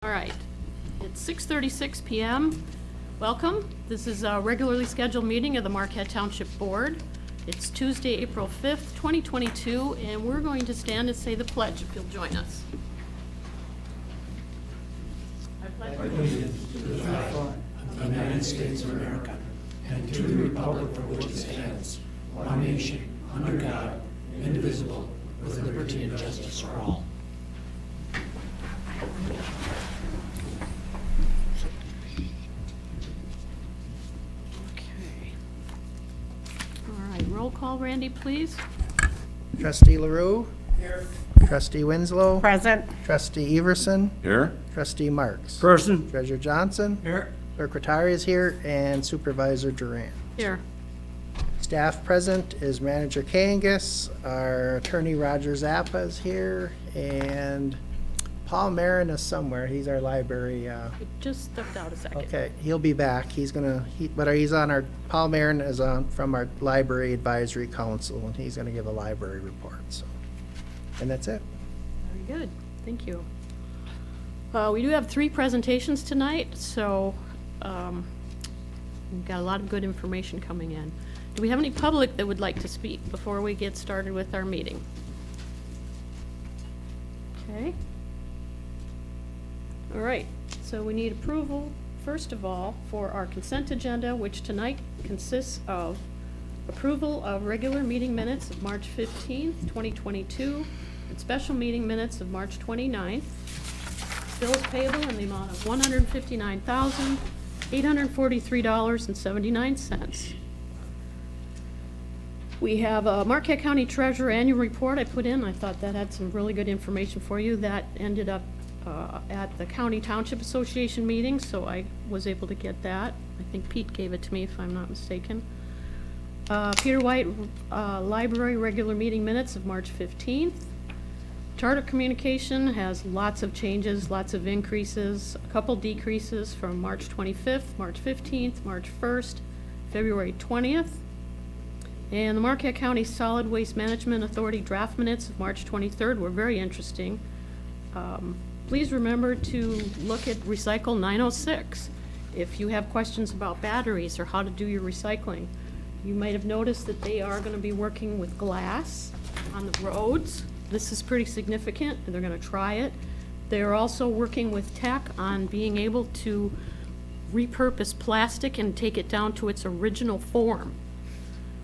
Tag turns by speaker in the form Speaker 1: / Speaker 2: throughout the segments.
Speaker 1: All right, it's 6:36 p.m. Welcome. This is a regularly scheduled meeting of the Marquette Township Board. It's Tuesday, April 5th, 2022, and we're going to stand and say the pledge if you'll join us. I pledge
Speaker 2: allegiance to the flag of the United States of America and to the republic for which it stands, one nation, under God, indivisible, with liberty and justice for all.
Speaker 1: Okay. All right, roll call, Randy, please.
Speaker 3: Trustee LaRue?
Speaker 2: Here.
Speaker 3: Trustee Winslow?
Speaker 4: Present.
Speaker 3: Trustee Everson?
Speaker 5: Here?
Speaker 3: Trustee Marks?
Speaker 2: Person.
Speaker 3: Treasurer Johnson?
Speaker 2: Here.
Speaker 3: Clerk Rattari is here, and Supervisor Durant.
Speaker 1: Here.
Speaker 3: Staff present is Manager Kangas, our Attorney Roger Zappa is here, and Paul Marin is somewhere. He's our library,
Speaker 1: He just stepped out a second.
Speaker 3: okay, he'll be back. He's on our, Paul Marin is on, from our Library Advisory Council, and he's gonna give a library report, so. And that's it.
Speaker 1: Very good, thank you. We do have 3 presentations tonight, so we've got a lot of good information coming in. Do we have any public that would like to speak before we get started with our meeting? Okay. All right, so we need approval, first of all, for our consent agenda, which tonight consists of approval of regular meeting minutes of March 15th, 2022, and special meeting minutes of March 29th. Bills payable in the amount of $159,843.79. We have a Marquette County Treasurer Annual Report I put in. I thought that had some really good information for you. That ended up at the County Township Association meeting, so I was able to get that. I think Pete gave it to me, if I'm not mistaken. Peter White, Library Regular Meeting Minutes of March 15th. Charter Communication has lots of changes, lots of increases, a couple decreases from March 25th, March 15th, March 1st, February 20th. And the Marquette County Solid Waste Management Authority draft minutes of March 23rd were very interesting. Please remember to look at Recycle 906 if you have questions about batteries or how to do your recycling. You might have noticed that they are going to be working with glass on the roads. This is pretty significant, and they're going to try it. They're also working with tech on being able to repurpose plastic and take it down to its original form.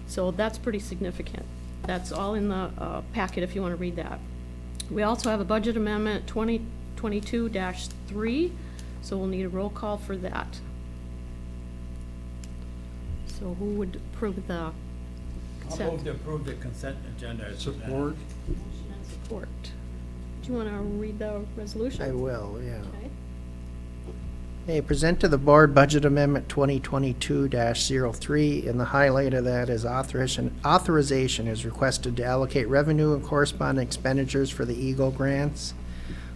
Speaker 1: So that's pretty significant. That's all in the packet if you want to read that. We also have a budget amendment 2022-3, so we'll need a roll call for that. So who would approve the consent?
Speaker 6: I'll move to approve the consent agenda.
Speaker 2: Support.
Speaker 1: Motion and support. Do you want to read the resolution?
Speaker 3: I will, yeah.
Speaker 1: Okay.
Speaker 3: Okay, present to the board Budget Amendment 2022-03, and the highlight of that is authorization is requested to allocate revenue and corresponding expenditures for the Eagle grants.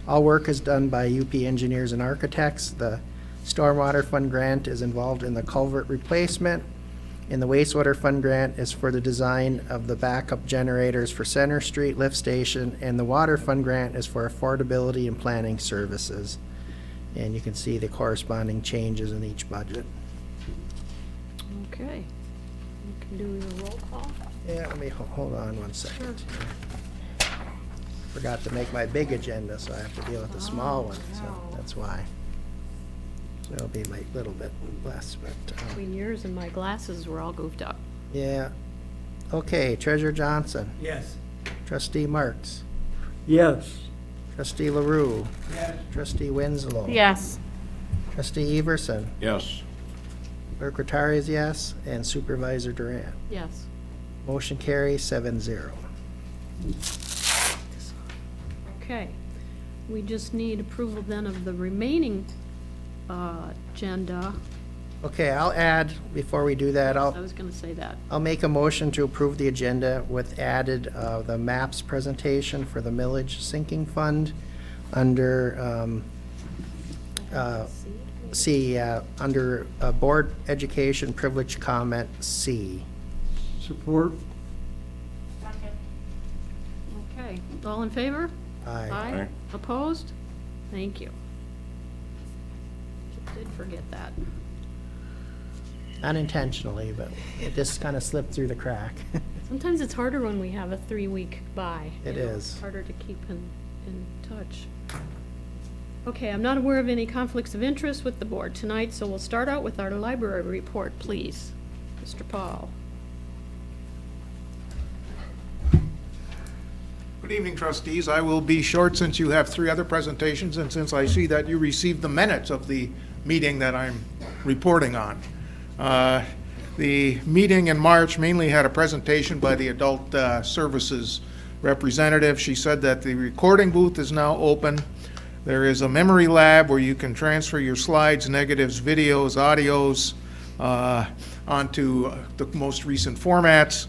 Speaker 3: All work is done by UP Engineers and Architects. The Stormwater Fund grant is involved in the culvert replacement, and the Wastewater Fund grant is for the design of the backup generators for Center Street Lift Station, and the Water Fund grant is for affordability and planning services. And you can see the corresponding changes in each budget.
Speaker 1: Okay. You can do your roll call.
Speaker 3: Yeah, let me, hold on one second. Forgot to make my big agenda, so I have to deal with the small one, so that's why. So it'll be like a little bit less, but,
Speaker 1: Between yours and my glasses, we're all goofed up.
Speaker 3: yeah. Okay, Treasurer Johnson,
Speaker 6: Yes.
Speaker 3: Trustee Marks,
Speaker 2: Yes.
Speaker 3: Trustee LaRue,
Speaker 6: Yes.
Speaker 3: Trustee Winslow.
Speaker 4: Yes.
Speaker 3: Trustee Everson,
Speaker 5: Yes.
Speaker 3: Clerk Rattari is yes, and Supervisor Durant.
Speaker 1: Yes.
Speaker 3: Motion carries 7-0.
Speaker 1: Okay. We just need approval then of the remaining agenda.
Speaker 3: Okay, I'll add, before we do that,
Speaker 1: I was going to say that.
Speaker 3: I'll make a motion to approve the agenda with added the MAPS presentation for the millage sinking fund under C, under Board Education Privilege Comment C.
Speaker 2: Support.
Speaker 1: Okay. All in favor?
Speaker 3: Aye.
Speaker 1: Opposed? Thank you. did forget that.
Speaker 3: Unintentionally, but it just kind of slipped through the crack.
Speaker 1: Sometimes it's harder when we have a 3-week bye.
Speaker 3: It
Speaker 1: you know,
Speaker 3: is.
Speaker 1: It's harder to keep in touch. Okay, I'm not aware of any conflicts of interest with the board tonight, so we'll start out with our library report, please. Mr. Paul.
Speaker 4: Good evening, trustees. I will be short since you have 3 other presentations and since I see that you received the minutes of the meeting that I'm reporting on. The meeting in March mainly had a presentation by the Adult Services representative. She said that the recording booth is now open. There is a memory lab where you can transfer your slides, negatives, videos, audios onto the most recent formats.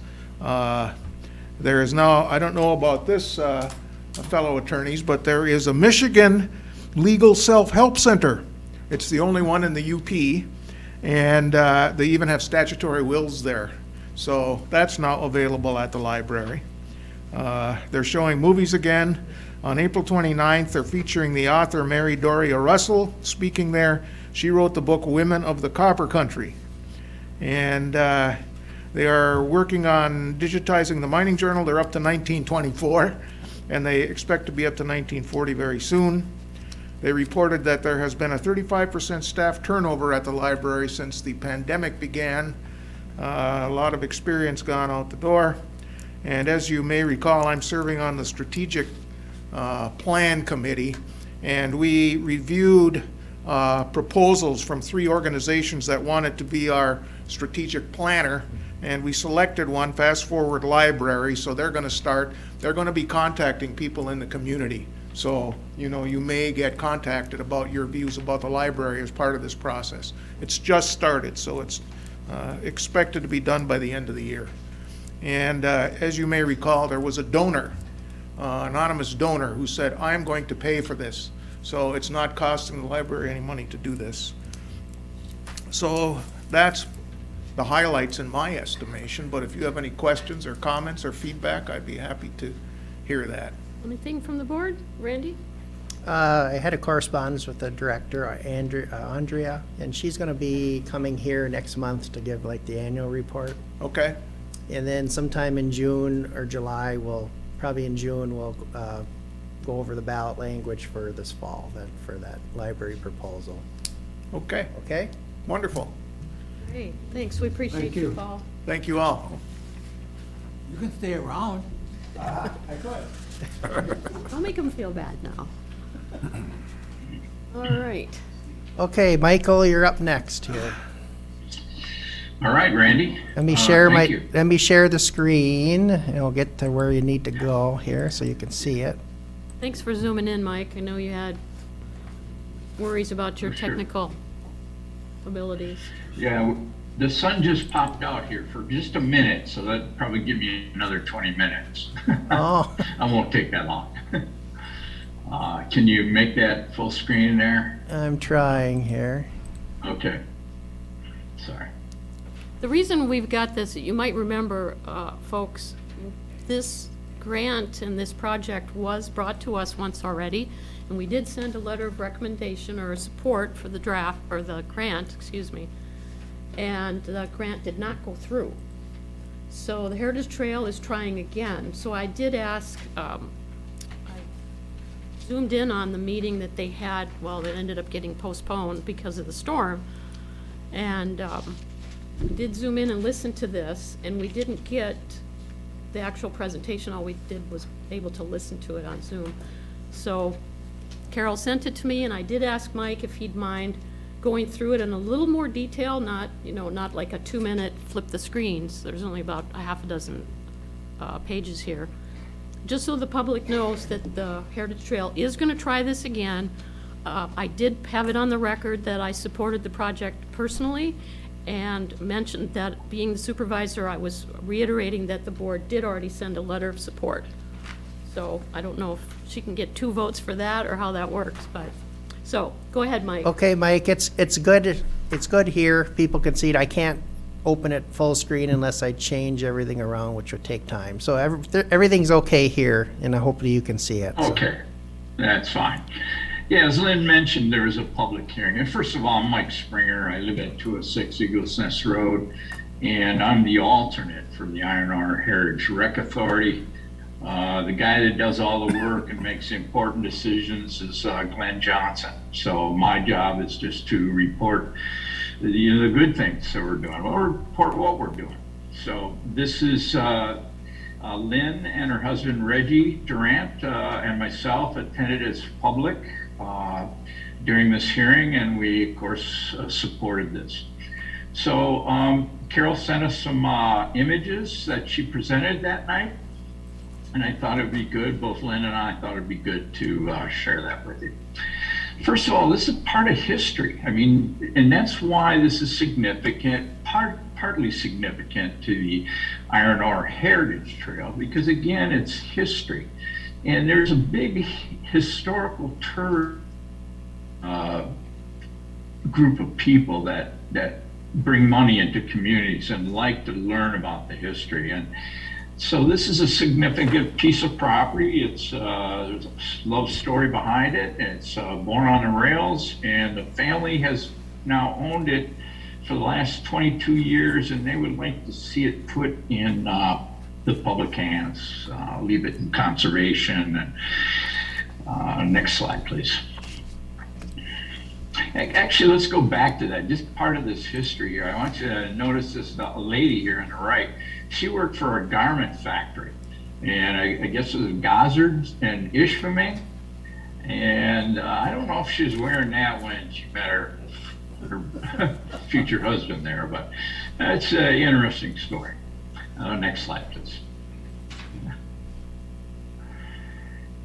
Speaker 4: There is now, I don't know about this, fellow attorneys, but there is a Michigan Legal Self-Help Center. It's the only one in the UP, and they even have statutory wills there. So that's now available at the library. They're showing movies again. On April 29th, they're featuring the author Mary Doria Russell speaking there. She wrote the book Women of the Copper Country. And they are working on digitizing the mining journal. They're up to 1924, and they expect to be up to 1940 very soon. They reported that there has been a 35% staff turnover at the library since the pandemic began. A lot of experience gone out the door. And as you may recall, I'm serving on the Strategic Plan Committee, and we reviewed proposals from 3 organizations that wanted to be our strategic planner, and we selected one, Fast Forward Library. So they're going to be contacting people in the community. So, you know, you may get contacted about your views about the library as part of this process. It's just started, so it's expected to be done by the end of the year. And as you may recall, there was a donor, anonymous donor, who said, I'm going to pay for this. So it's not costing the library any money to do this. So that's the highlights in my estimation, but if you have any questions or comments or feedback, I'd be happy to hear that.
Speaker 1: Anything from the board? Randy?
Speaker 3: I had a correspondence with the director, Andrea, and she's going to be coming here next month to give like the annual report.
Speaker 4: Okay?
Speaker 3: And then sometime in June or July, probably in June, we'll go over the ballot language for this fall, for that library proposal.
Speaker 4: Okay,
Speaker 3: Okay?
Speaker 4: wonderful.
Speaker 1: Hey, thanks. We appreciate you, Paul.
Speaker 4: Thank you all.
Speaker 6: You can stay around.
Speaker 1: I'll make him feel bad now. All right.
Speaker 3: Okay, Michael, you're up next here.
Speaker 5: All right, Randy.
Speaker 3: Let me share
Speaker 5: Thank you.
Speaker 3: let me share the screen, and we'll get to where you need to go here so you can see it.
Speaker 1: Thanks for zooming in, Mike. I know you had worries about your
Speaker 5: For sure.
Speaker 1: technical abilities.
Speaker 5: Yeah, the sun just popped out here for just a minute, so that'd probably give me another 20 minutes.
Speaker 3: Oh.
Speaker 5: I won't take that long. Can you make that full screen there?
Speaker 3: I'm trying here.
Speaker 5: Okay. Sorry.
Speaker 1: The reason we've got this, you might remember, folks, this grant and this project was brought to us once already, and we did send a letter of recommendation or support for the draft, or the grant, excuse me, and the grant did not go through. So the Heritage Trail is trying again. So I did ask, I zoomed in on the meeting that they had, well, that ended up getting postponed because of the storm, and we did zoom in and listen to this, and we didn't get the actual presentation. All we did was able to listen to it on Zoom. So Carol sent it to me, and I did ask Mike if he'd mind going through it in a little more detail, not, you know, not like a 2-minute flip the screens. There's only about a half a dozen pages here. Just so the public knows that the Heritage Trail is going to try this again. I did have it on the record that I supported the project personally, and mentioned that being the supervisor, I was reiterating that the board did already send a letter of support. So I don't know if she can get 2 votes for that or how that works, but, so, go ahead, Mike.
Speaker 3: Okay, Mike, it's good here. People can see it. I can't open it full screen unless I change everything around, which would take time. So everything's okay here, and hopefully you can see it. So.
Speaker 5: Okay, that's fine. Yeah, as Lynn mentioned, there was a public hearing. And first of all, I'm Mike Springer. I live at 206 Eagles Nest Road, and I'm the alternate for the Iron Ore Heritage Rec Authority. The guy that does all the work and makes important decisions is Glenn Johnson. So my job is just to report the good things that we're doing, or report what we're doing. So this is Lynn and her husband Reggie Durant and myself attended as public during this hearing, and we of course supported this. So Carol sent us some images that she presented that night, and I thought it'd be good, both Lynn and I thought it'd be good to share that with you. First of all, this is part of history. I mean, and that's why this is significant, partly significant to the Iron Ore Heritage Trail, because again, it's history. And there's a big historical group of people that bring money into communities and like to learn about the history. And so this is a significant piece of property. It's there's a love story behind it. It's born on the rails, and the family has now owned it for the last 22 years, and they would like to see it put in the public hands, leave it in conservation. And next slide, please. Actually, let's go back to that. Just part of this history here. I want you to notice this lady here on the right. She worked for a garment factory, and I guess it was Gozzard and Ishpeming. And I don't know if she was wearing that when she met her future husband there, but that's an interesting story. Next slide, please.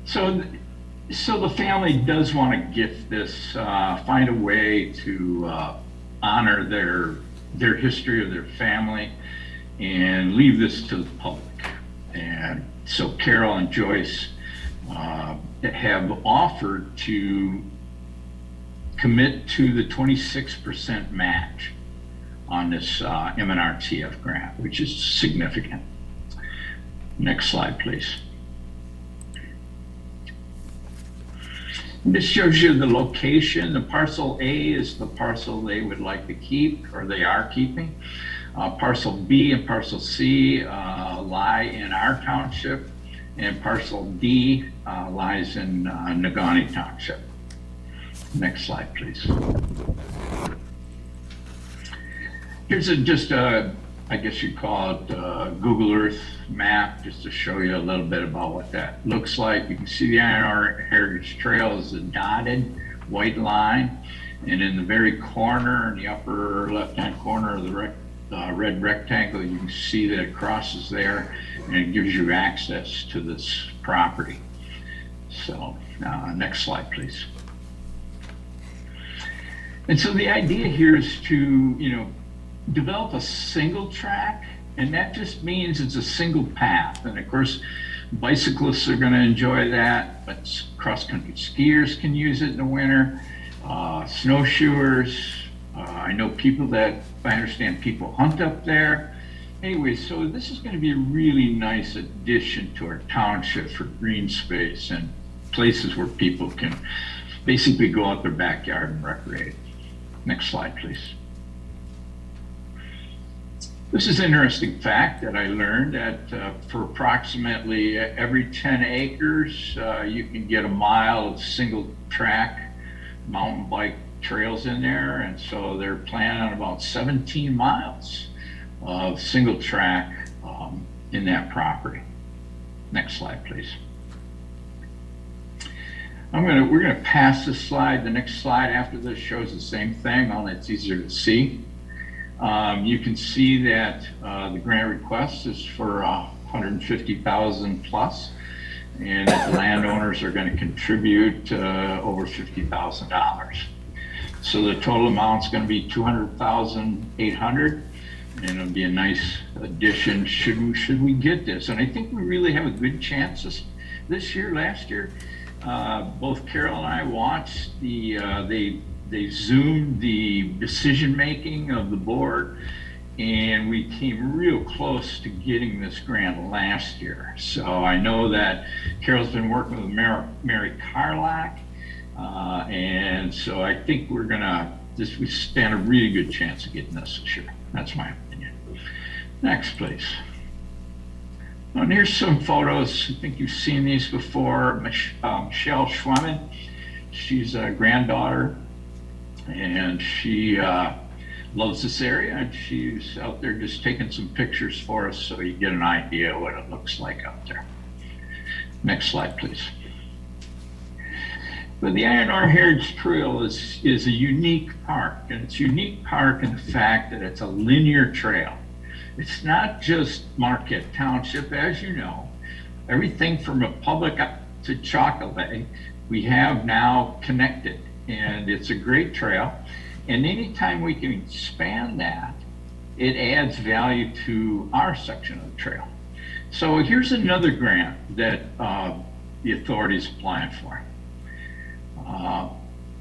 Speaker 5: So the family does want to gift this, find a way to honor their history of their family and leave this to the public. And so Carol and Joyce have offered to commit to the 26% match on this MNRTF grant, which is significant. Next slide, please. This shows you the location. The parcel A is the parcel they would like to keep, or they are keeping. Parcel B and parcel C lie in our township, and parcel D lies in Negaunee Township. Next slide, please. Here's just a, I guess you'd call it Google Earth map, just to show you a little bit about what that looks like. You can see the Iron Ore Heritage Trail is a dotted white line, and in the very corner, in the upper left-hand corner of the red rectangle, you can see that it crosses there, and it gives you access to this property. So next slide, please. And so the idea here is to, develop a single track, and that just means it's a single path. And of course, bicyclists are going to enjoy that, but cross-country skiers can use it in the winter, snowshoers. I know people that, I understand people hunt up there. Anyway, so this is going to be a really nice addition to our township for green space and places where people can basically go out their backyard and recreate. Next slide, please. This is an interesting fact that I learned that for approximately every 10 acres, you can get a mile of single track mountain bike trails in there. And so they're planning on about 17 miles of single track in that property. Next slide, please. We're gonna pass this slide. The next slide after this shows the same thing, only it's easier to see. You can see that the grant request is for 150,000 plus, and that the landowners are going to contribute over $50,000. So the total amount's going to be $200,800, and it'll be a nice addition should we get this. And I think we really have a good chance this year. Last year, both Carol and I watched they zoomed the decision-making of the board, and we came real close to getting this grant last year. So I know that Carol's been working with Mary Carlack And so I think we stand a really good chance of getting this year. That's my opinion. Next, please. And here's some photos. I think you've seen these before. Michelle Schwemmen, she's a granddaughter, and she loves this area, and she's out there just taking some pictures for us so you get an idea of what it looks like out there. Next slide, please. But the I&R Heritage Trail is a unique park, and it's a unique park in the fact that it's a linear trail. It's not just Marquette Township, as you know. Everything from Republic to Chocolate, we have now connected, and it's a great trail. And anytime we can expand that, it adds value to our section of the trail. So here's another grant that the authority's applying for.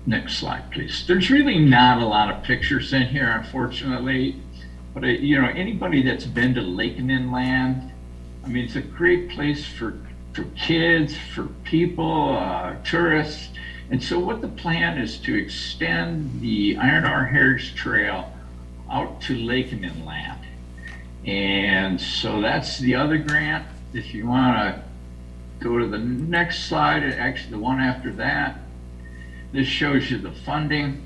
Speaker 5: Next slide, please. There's really not a lot of pictures in here, unfortunately. But anybody that's been to Lake and Inland, I mean, it's a great place for kids, for people, tourists. And so what the plan is to extend the I&R Heritage Trail out to Lake and Inland. And so that's the other grant. If you want to go to the next slide, actually the one after that, this shows you the funding.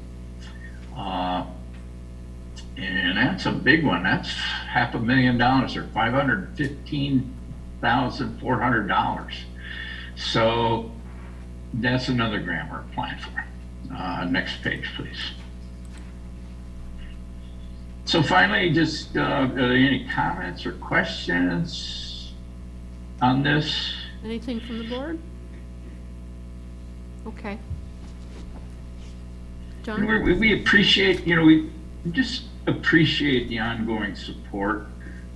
Speaker 5: And that's a big one. That's $500,000 or $515,400. So that's another grant we're applying for. Next page, please. So finally, just are there any comments or questions on this?
Speaker 1: Anything from the board? Okay. John?
Speaker 5: We appreciate, we just appreciate the ongoing support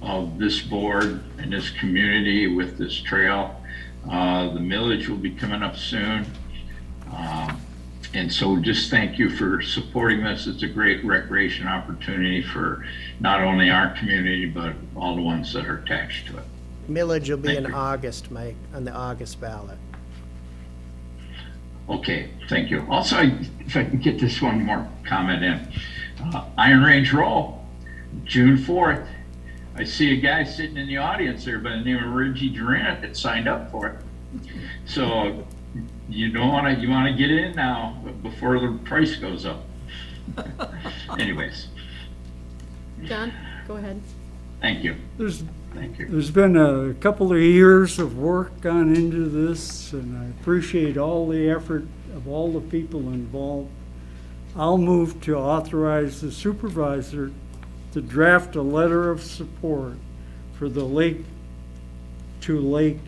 Speaker 5: of this board and this community with this trail. The millage will be coming up soon. And so just thank you for supporting this. It's a great recreation opportunity for not only our community, but all the ones that are attached to it.
Speaker 3: Millage will be
Speaker 5: Thank
Speaker 3: in
Speaker 5: you.
Speaker 3: August, Mike, on the August ballot.
Speaker 5: Okay, thank you. Also, if I can get this one more comment in. Iron Range Roll, June 4th. I see a guy sitting in the audience there by the name of Reggie Durant that signed up for it. So you want to get in now before the price goes up. Anyways,
Speaker 1: John, go ahead.
Speaker 5: thank you.
Speaker 6: There's
Speaker 5: Thank you.
Speaker 6: been a couple of years of work gone into this, and I appreciate all the effort of all the people involved. I'll move to authorize the supervisor to draft a letter of support for the Lake to Lake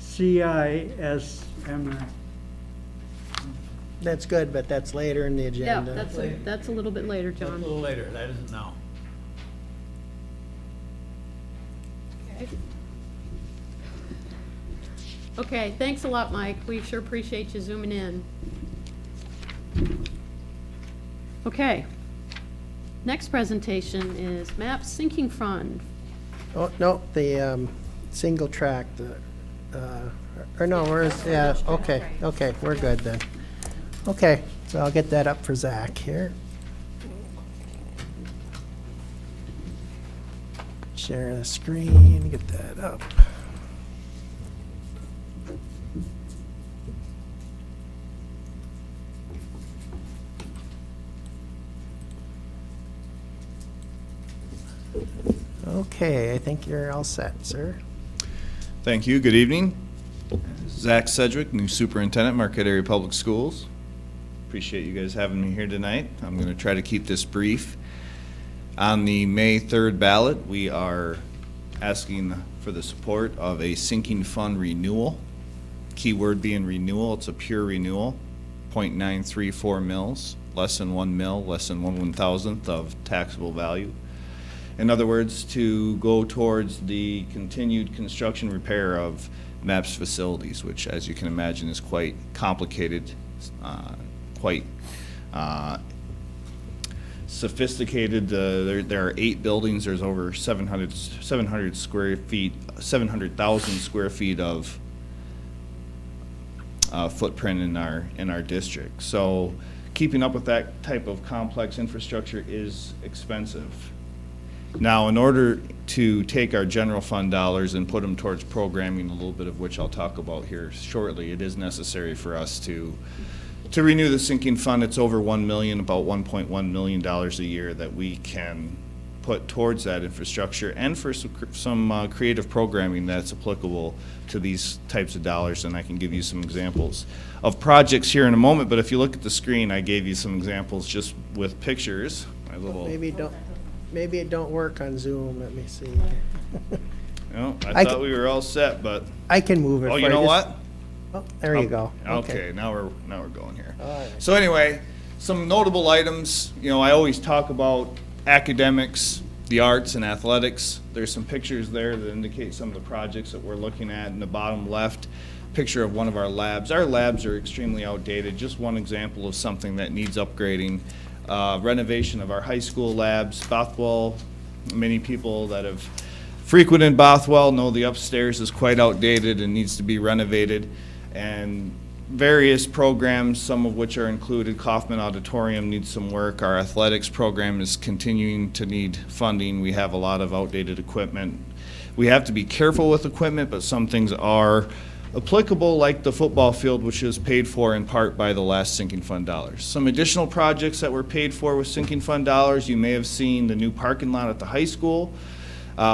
Speaker 6: CISMA.
Speaker 3: That's good, but that's later in the
Speaker 1: Yeah,
Speaker 3: agenda.
Speaker 1: that's a little bit later,
Speaker 7: A
Speaker 1: John.
Speaker 7: little later, that isn't now.
Speaker 1: Okay, thanks a lot, Mike. We sure appreciate you zooming in. Okay. Next presentation is MAP Sinking Fund.
Speaker 3: Oh, no, the single track, or no, okay, we're good then. Okay, so I'll get that up for Zach here. Share the screen, get that up. Okay, I think you're all set, sir.
Speaker 8: Thank you. Good evening. Zach Sedgwick, new superintendent, Marquette Area Public Schools. Appreciate you guys having me here tonight. I'm going to try to keep this brief. On the May 3rd ballot, we are asking for the support of a sinking fund renewal. Keyword being renewal. It's a pure renewal. 0.934 mils, less than 1 mil, less than 1/1000th of taxable value. In other words, to go towards the continued construction repair of MAP's facilities, which, as you can imagine, is quite complicated, quite sophisticated. There are 8 buildings. There's over 700 square feet, 700,000 square feet of footprint in our district. So keeping up with that type of complex infrastructure is expensive. Now, in order to take our general fund dollars and put them towards programming, a little bit of which I'll talk about here shortly, it is necessary for us to renew the sinking fund. It's over $1 million, about $1.1 million a year that we can put towards that infrastructure and for some creative programming that's applicable to these types of dollars. And I can give you some examples of projects here in a moment, but if you look at the screen, I gave you some examples just with pictures. My little,
Speaker 3: Maybe it don't work on Zoom. Let me see.
Speaker 8: no,
Speaker 3: I
Speaker 8: thought we were all set, but,
Speaker 3: I can move it.
Speaker 8: oh,
Speaker 3: for
Speaker 8: you know
Speaker 3: just-
Speaker 8: what?
Speaker 3: Oh, there you go.
Speaker 8: Okay, now we're going here.
Speaker 3: All right.
Speaker 8: So anyway, some notable items, you know, I always talk about academics, the arts and athletics. There's some pictures there that indicate some of the projects that we're looking at. In the bottom left, picture of one of our labs. Our labs are extremely outdated. Just one example of something that needs upgrading. Renovation of our high school labs. Bothwell, many people that have frequented Bothwell know the upstairs is quite outdated and needs to be renovated. And various programs, some of which are included. Kaufman Auditorium needs some work. Our athletics program is continuing to need funding. We have a lot of outdated equipment. We have to be careful with equipment, but some things are applicable, like the football field, which is paid for in part by the last sinking fund dollars. Some additional projects that were paid for with sinking fund dollars, you may have seen the new parking lot at the high school.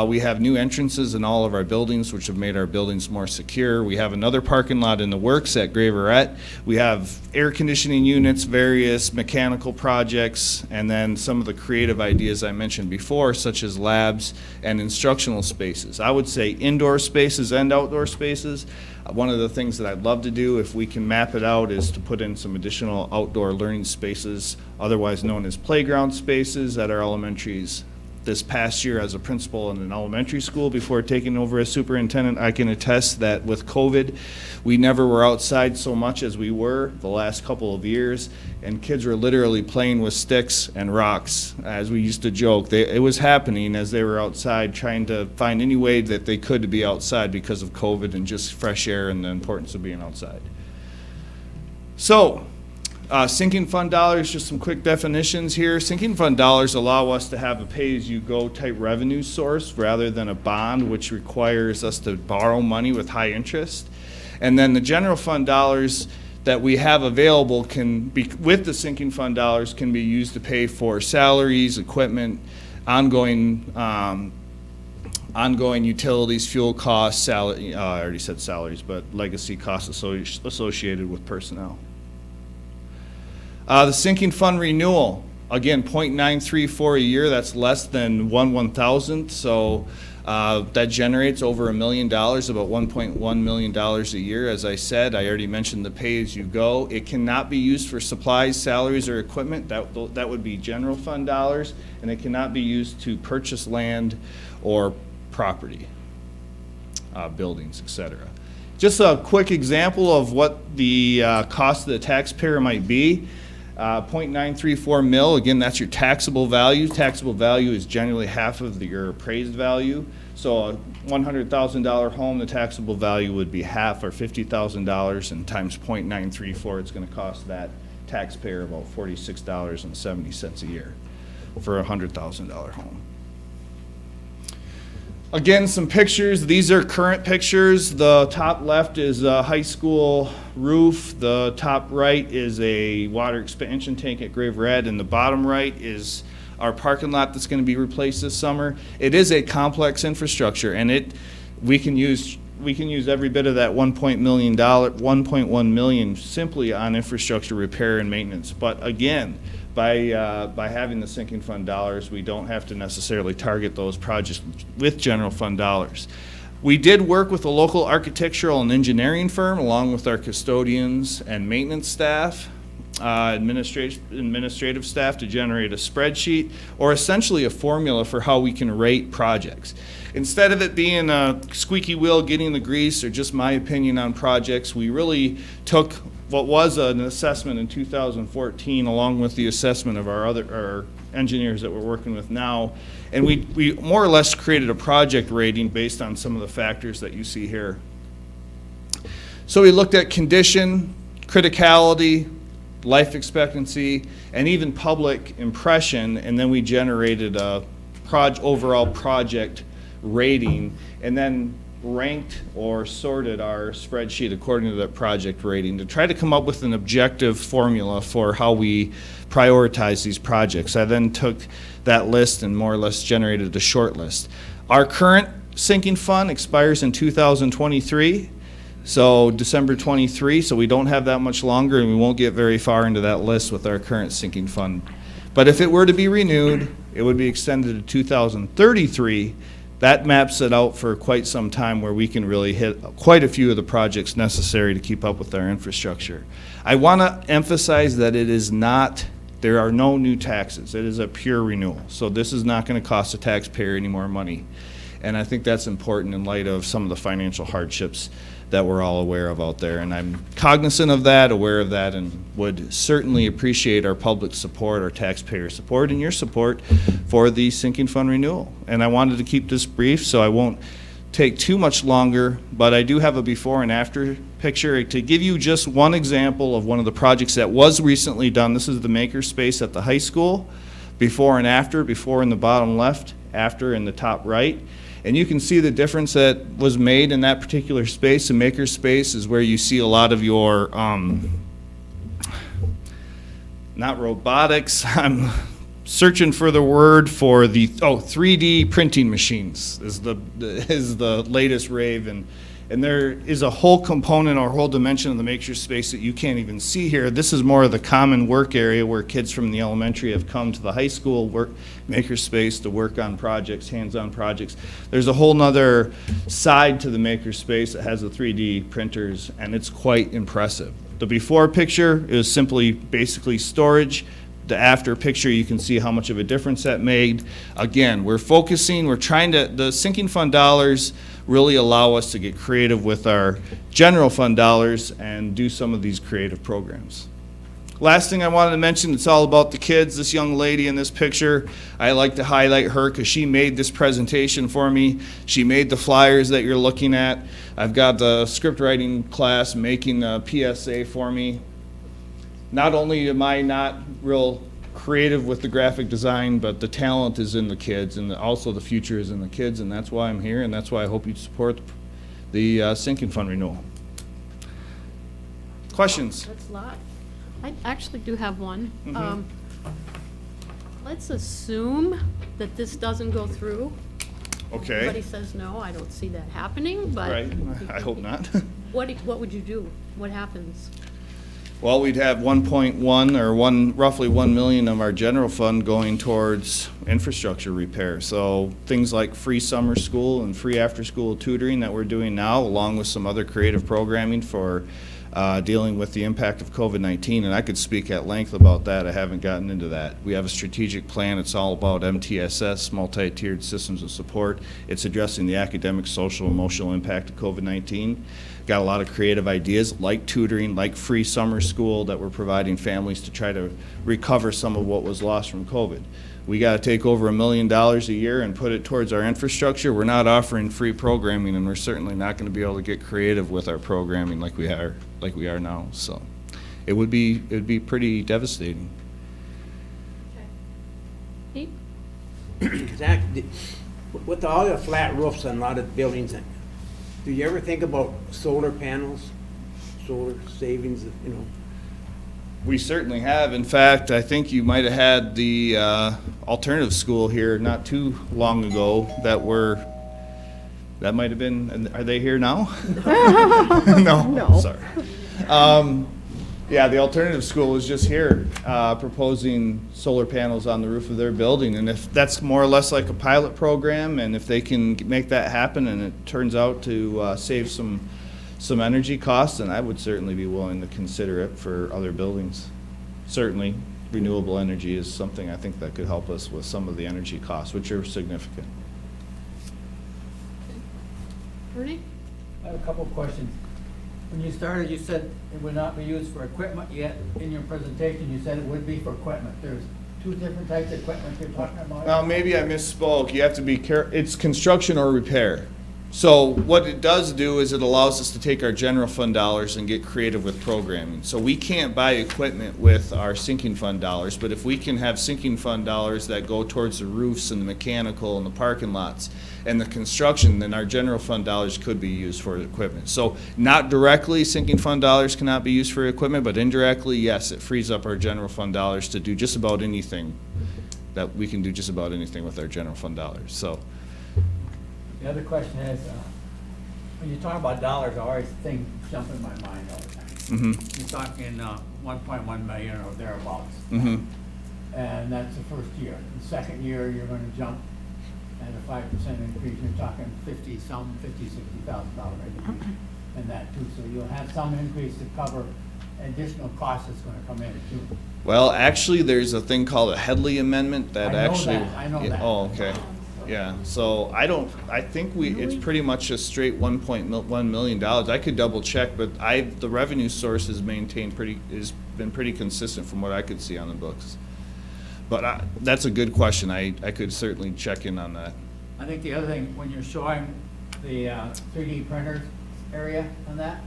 Speaker 8: We have new entrances in all of our buildings, which have made our buildings more secure. We have another parking lot in the works at Graverette. We have air conditioning units, various mechanical projects, and then some of the creative ideas I mentioned before, such as labs and instructional spaces. I would say indoor spaces and outdoor spaces. One of the things that I'd love to do, if we can map it out, is to put in some additional outdoor learning spaces, otherwise known as playground spaces, at our elementaries. This past year as a principal in an elementary school before taking over as superintendent, I can attest that with COVID, we never were outside so much as we were the last couple of years, and kids were literally playing with sticks and rocks. As we used to joke, it was happening as they were outside trying to find any way that they could to be outside because of COVID and just fresh air and the importance of being outside. So, sinking fund dollars, just some quick definitions here. Sinking fund dollars allow us to have a pay-as-you-go type revenue source rather than a bond, which requires us to borrow money with high interest. And then the general fund dollars that we have available can be, with the sinking fund dollars, can be used to pay for salaries, equipment, ongoing utilities, fuel costs, I already said salaries, but legacy costs associated with personnel. The sinking fund renewal, again, 0.934 a year, that's less than 1/1000th, so that generates over $1 million, about $1.1 million a year. As I said, I already mentioned the pay-as-you-go. It cannot be used for supplies, salaries, or equipment. That would be general fund dollars, and it cannot be used to purchase land or property, buildings, etc. Just a quick example of what the cost of the taxpayer might be. 0.934 mil, again, that's your taxable value. Taxable value is generally half of your appraised value. So a $100,000 home, the taxable value would be half, or $50,000, and times 0.934, it's going to cost that taxpayer about $46.70 a year for a $100,000 home. Again, some pictures. These are current pictures. The top left is a high school roof. The top right is a water expansion tank at Graverette, and the bottom right is our parking lot that's going to be replaced this summer. It is a complex infrastructure, and we can use every bit of that $1.1 million simply on infrastructure repair and maintenance. But again, by having the sinking fund dollars, we don't have to necessarily target those projects with general fund dollars. We did work with a local architectural and engineering firm, along with our custodians and maintenance staff, administrative staff, to generate a spreadsheet, or essentially a formula for how we can rate projects. Instead of it being a squeaky wheel getting the grease, or just my opinion on projects, we really took what was an assessment in 2014, along with the assessment of our engineers that we're working with now, and we more or less created a project rating based on some of the factors that you see here. So we looked at condition, criticality, life expectancy, and even public impression, and then we generated a overall project rating, and then ranked or sorted our spreadsheet according to that project rating to try to come up with an objective formula for how we prioritize these projects. I then took that list and more or less generated a short list. Our current sinking fund expires in 2023, so December 23, so we don't have that much longer, and we won't get very far into that list with our current sinking fund. But if it were to be renewed, it would be extended to 2033. That maps it out for quite some time where we can really hit quite a few of the projects necessary to keep up with our infrastructure. I want to emphasize that it is not, there are no new taxes. It is a pure renewal. So this is not going to cost the taxpayer any more money. And I think that's important in light of some of the financial hardships that we're all aware of out there. And I'm cognizant of that, aware of that, and would certainly appreciate our public support, our taxpayer support, and your support for the sinking fund renewal. And I wanted to keep this brief, so I won't take too much longer, but I do have a before and after picture to give you just one example of one of the projects that was recently done. This is the makerspace at the high school, before and after, before in the bottom left, after in the top right. And you can see the difference that was made in that particular space. The makerspace is where you see a lot of your, not robotics, I'm searching for the word for the, 3D printing machines is the latest rave. And there is a whole component or whole dimension of the makerspace that you can't even see here. This is more of the common work area where kids from the elementary have come to the high school makerspace to work on projects, hands-on projects. There's a whole nother side to the makerspace that has the 3D printers, and it's quite impressive. The before picture is simply basically storage. The after picture, you can see how much of a difference that made. Again, we're trying to, the sinking fund dollars really allow us to get creative with our general fund dollars and do some of these creative programs. Last thing I wanted to mention, it's all about the kids. This young lady in this picture, I like to highlight her because she made this presentation for me. She made the flyers that you're looking at. I've got the script writing class making the PSA for me. Not only am I not real creative with the graphic design, but the talent is in the kids, and also the future is in the kids, and that's why I'm here, and that's why I hope you support the sinking fund renewal. Questions?
Speaker 1: That's a lot. I actually do have one. Let's assume that this doesn't go through.
Speaker 8: Okay.
Speaker 1: Everybody says no, I don't see that happening, but.
Speaker 8: Right, I hope not.
Speaker 1: What would you do? What happens?
Speaker 8: Well, we'd have 1.1 or roughly 1 million of our general fund going towards infrastructure repair. So things like free summer school and free after-school tutoring that we're doing now, along with some other creative programming for dealing with the impact of COVID-19. And I could speak at length about that. I haven't gotten into that. We have a strategic plan. It's all about MTSS, multi-tiered systems of support. It's addressing the academic, social, emotional impact of COVID-19. Got a lot of creative ideas like tutoring, like free summer school that we're providing families to try to recover some of what was lost from COVID. We got to take over $1 million a year and put it towards our infrastructure. We're not offering free programming, and we're certainly not going to be able to get creative with our programming like we are now. So it would be pretty devastating.
Speaker 1: Pete?
Speaker 7: Zach, with all the flat roofs on a lot of buildings, do you ever think about solar panels, solar savings, you know?
Speaker 8: We certainly have. In fact, I think you might have had the alternative school here not too long ago that might have been, are they here now? No.
Speaker 1: No.
Speaker 8: Sorry. Yeah, the alternative school was just here proposing solar panels on the roof of their building. And if that's more or less like a pilot program, and if they can make that happen and it turns out to save some energy costs, then I would certainly be willing to consider it for other buildings. Certainly, renewable energy is something I think that could help us with some of the energy costs, which are significant.
Speaker 1: Ernie?
Speaker 2: I have a couple of questions. When you started, you said it would not be used for equipment, yet in your presentation, you said it would be for equipment. There's two different types of equipment you're talking about?
Speaker 8: Well, maybe I misspoke. You have to be careful. It's construction or repair. So what it does do is it allows us to take our general fund dollars and get creative with programming. So we can't buy equipment with our sinking fund dollars, but if we can have sinking fund dollars that go towards the roofs and the mechanical and the parking lots and the construction, then our general fund dollars could be used for equipment. So not directly, sinking fund dollars cannot be used for equipment, but indirectly, yes, it frees up our general fund dollars to do just about anything. That we can do just about anything with our general fund dollars, so.
Speaker 9: The other question is, when you talk about dollars, I always think jump in my mind all the time.
Speaker 8: Mm-hmm.
Speaker 9: You're talking 1.1 million or thereabouts.
Speaker 8: Mm-hmm.
Speaker 9: And that's the first year. The second year, you're gonna jump at a 5% increase, you're talking $60,000 increase in that too. So you'll have some increase to cover additional costs that's gonna come in too.
Speaker 8: Well, actually, there's a thing called a Headley Amendment that
Speaker 9: I know
Speaker 8: actually.
Speaker 9: that, I know that.
Speaker 8: Oh, okay. Yeah, so I think it's pretty much a straight $1.1 million. I could double check, but the revenue source has been pretty consistent from what I could see on the books. But that's a good question. I could certainly check in on that.
Speaker 9: I think the other thing, when you're showing the 3D printers area on that,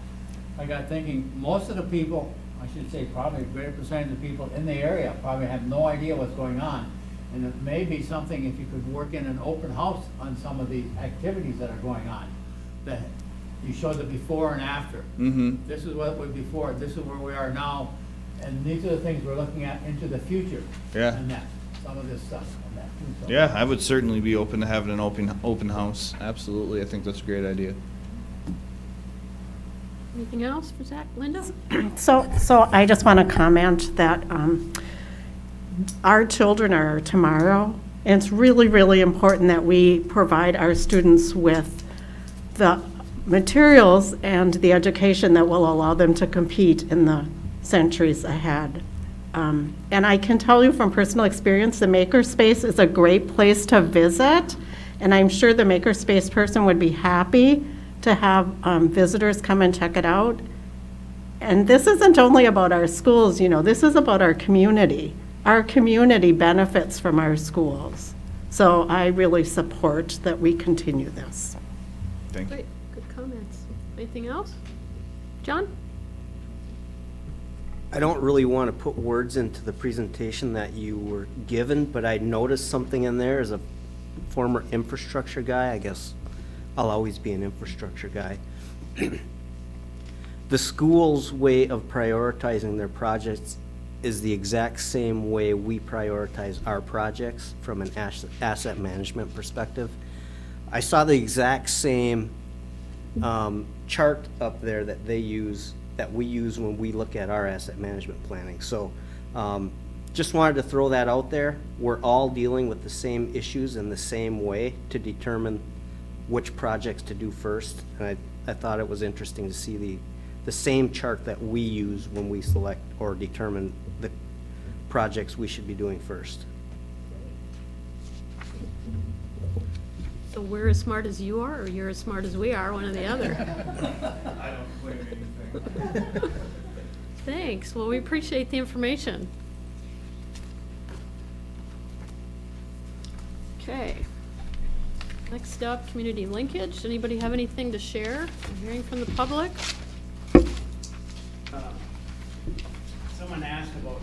Speaker 9: I got thinking, most of the people, I should say probably a greater percentage of the people in the area probably have no idea what's going on. And it may be something if you could work in an open house on some of these activities that are going on, that you show the before and after.
Speaker 8: Mm-hmm.
Speaker 9: This is what was before, this is where we are now, and these are the things we're looking at into the future.
Speaker 8: Yeah.
Speaker 9: And that, some of this stuff on that too. So-
Speaker 8: Yeah, I would certainly be open to having an open house. Absolutely, I think that's a great idea.
Speaker 1: Anything else for Zach? Linda?
Speaker 10: So I just want to comment that our children are tomorrow, and it's really, really important that we provide our students with the materials and the education that will allow them to compete in the centuries ahead. And I can tell you from personal experience, the Makerspace is a great place to visit, and I'm sure the Makerspace person would be happy to have visitors come and check it out. And this isn't only about our schools, this is about our community. Our community benefits from our schools. So I really support that we continue this.
Speaker 8: Thank you.
Speaker 1: Great, good comments. Anything else? John?
Speaker 3: I don't really want to put words into the presentation that you were given, but I noticed something in there as a former infrastructure guy. I guess I'll always be an infrastructure guy. The school's way of prioritizing their projects is the exact same way we prioritize our projects from an asset management perspective. I saw the exact same chart up there that they use, that we use when we look at our asset management planning. So just wanted to throw that out there. We're all dealing with the same issues in the same way to determine which projects to do first. And I thought it was interesting to see the same chart that we use when we select or determine the projects we should be doing first.
Speaker 1: So we're as smart as you are, or you're as smart as we are, one or the other?
Speaker 8: I don't claim anything.
Speaker 1: Thanks, well, we appreciate the information. Okay. Next up, community linkage. Anybody have anything to share? I'm hearing from the public.
Speaker 7: Someone asked about,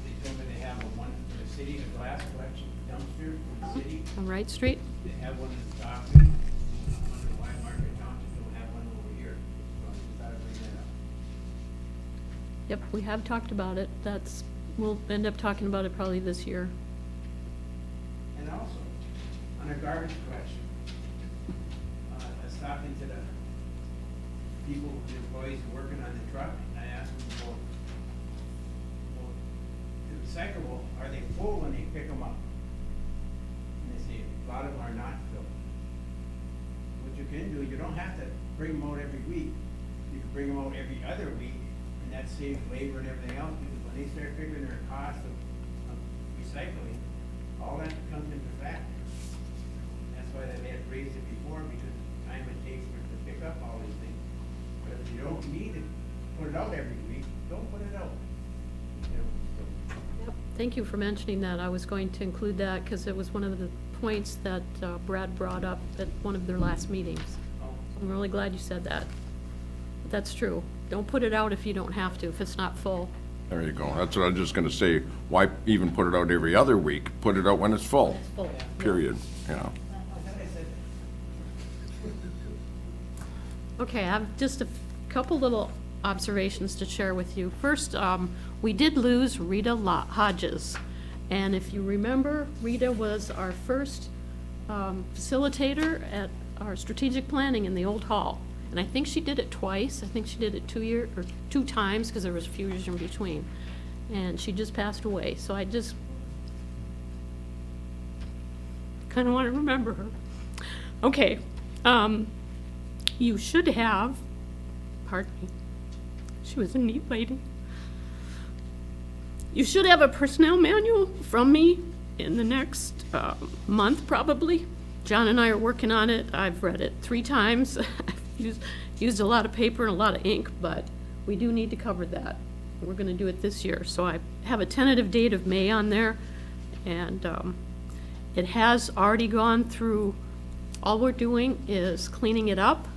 Speaker 7: they told me they have one for the city, the glass collection dumpster for the city.
Speaker 1: On Wright Street?
Speaker 7: They have one in Stockton. I wonder why Marquette Township don't have one over here. So I just thought I'd bring that up.
Speaker 1: Yep, we have talked about it. We'll end up talking about it probably this year.
Speaker 7: And also, on a garbage collection, I stopped into the people, the employees working on the truck, and I asked them, well, the recyclable, are they full when they pick them up? And they say, a lot of them are not filled. What you can do, you don't have to bring them out every week. You can bring them out every other week, and that saves labor and everything else, because when they start figuring their cost of recycling, all that comes into factor. That's why they had raised it before, because of the time it takes for it to pick up all these things. But if you don't need it, put it out every week, don't put it out. You know, so.
Speaker 1: Yep, thank you for mentioning that. I was going to include that because it was one of the points that Brad brought up at one of their last meetings. I'm really glad you said that. But that's true. Don't put it out if you don't have to, if it's not full.
Speaker 11: There you go. That's what I was just gonna say. Why even put it out every other week? Put it out when it's full,
Speaker 1: It's full.
Speaker 11: period, you know.
Speaker 1: Okay, I have just a couple little observations to share with you. First, we did lose Rita Hodges. And if you remember, Rita was our first facilitator at our strategic planning in the old hall. And I think she did it twice. I think she did it 2 times, because there was a few years in between. And she just passed away. So I just kind of want to remember her. Okay. You should have, pardon me, she was a neat lady. You should have a personnel manual from me in the next month, probably. John and I are working on it. I've read it 3 times. I've used a lot of paper and a lot of ink, but we do need to cover that. We're going to do it this year. So I have a tentative date of May on there, and it has already gone through. All we're doing is cleaning it up.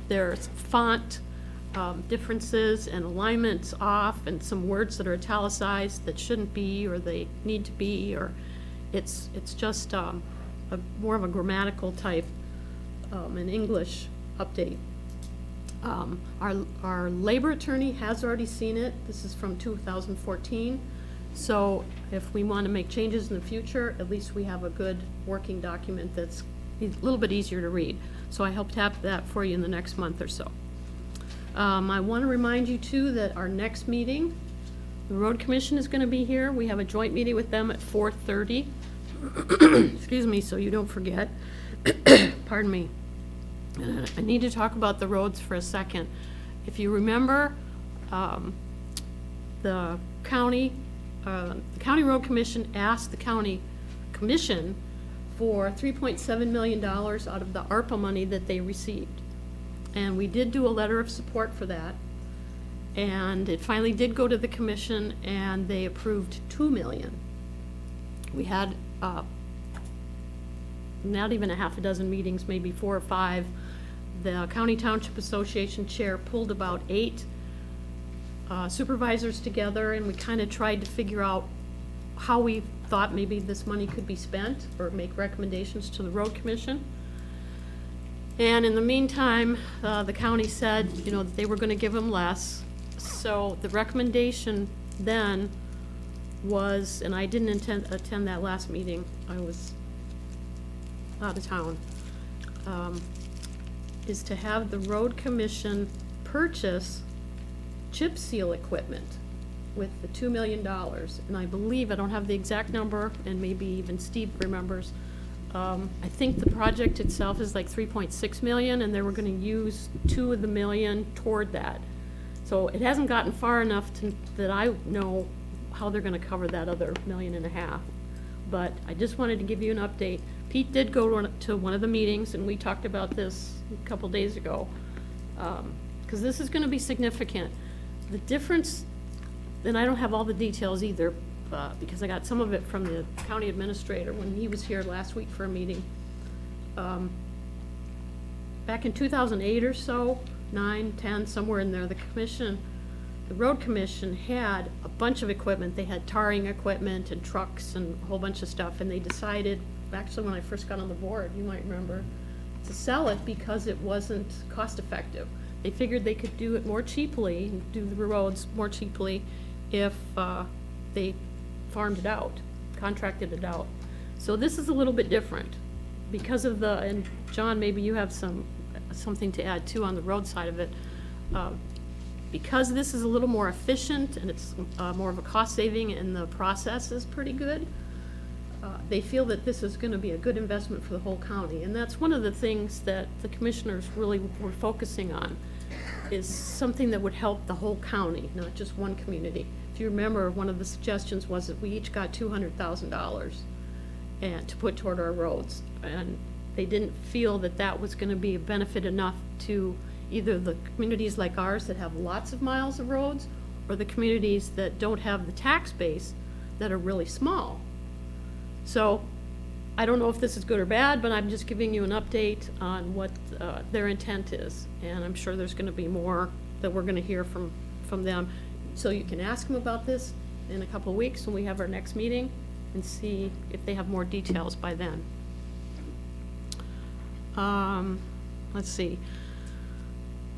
Speaker 1: There's font differences and alignments off, and some words that are italicized that shouldn't be, or they need to be, or it's just more of a grammatical type, an English update. Our labor attorney has already seen it. This is from 2014. So if we want to make changes in the future, at least we have a good working document that's a little bit easier to read. So I hope to have that for you in the next month or so. I want to remind you too that our next meeting, the Road Commission is going to be here. We have a joint meeting with them at 4:30. Excuse me, so you don't forget. Pardon me. I need to talk about the roads for a second. If you remember, the county Road Commission asked the county commission for $3.7 million out of the ARPA money that they received. And we did do a letter of support for that. And it finally did go to the commission, and they approved $2 million. We had not even a half a dozen meetings, maybe 4 or 5. The County Township Association chair pulled about 8 supervisors together, and we kind of tried to figure out how we thought maybe this money could be spent, or make recommendations to the Road Commission. And in the meantime, the county said, that they were going to give them less. So the recommendation then was, and I didn't attend that last meeting, I was out of town, is to have the Road Commission purchase chip seal equipment with the $2 million. And I believe, I don't have the exact number, and maybe even Steve remembers, I think the project itself is like 3.6 million, and they were going to use $2 of the million toward that. So it hasn't gotten far enough that I know how they're going to cover that other $1.5 million. But I just wanted to give you an update. Pete did go to one of the meetings, and we talked about this a couple days ago, because this is going to be significant. The difference, and I don't have all the details either, because I got some of it from the county administrator when he was here last week for a meeting. Back in 2008 or so, 9, 10, somewhere in there, the Road Commission had a bunch of equipment. They had tarring equipment and trucks and a whole bunch of stuff, and they decided, actually when I first got on the board, you might remember, to sell it because it wasn't cost effective. They figured they could do it more cheaply, and do the roads more cheaply, if they farmed it out, contracted it out. So this is a little bit different because of and John, maybe you have something to add too on the road side of it. Because this is a little more efficient, and it's more of a cost saving, and the process is pretty good, they feel that this is going to be a good investment for the whole county. And that's one of the things that the commissioners really were focusing on, is something that would help the whole county, not just one community. If you remember, one of the suggestions was that we each got $200,000 and to put toward our roads. And they didn't feel that that was going to be a benefit enough to either the communities like ours that have lots of miles of roads, or the communities that don't have the tax base that are really small. So I don't know if this is good or bad, but I'm just giving you an update on what their intent is. And I'm sure there's gonna be more that we're gonna hear from them. So you can ask them about this in a couple of weeks when we have our next meeting and see if they have more details by then. Let's see.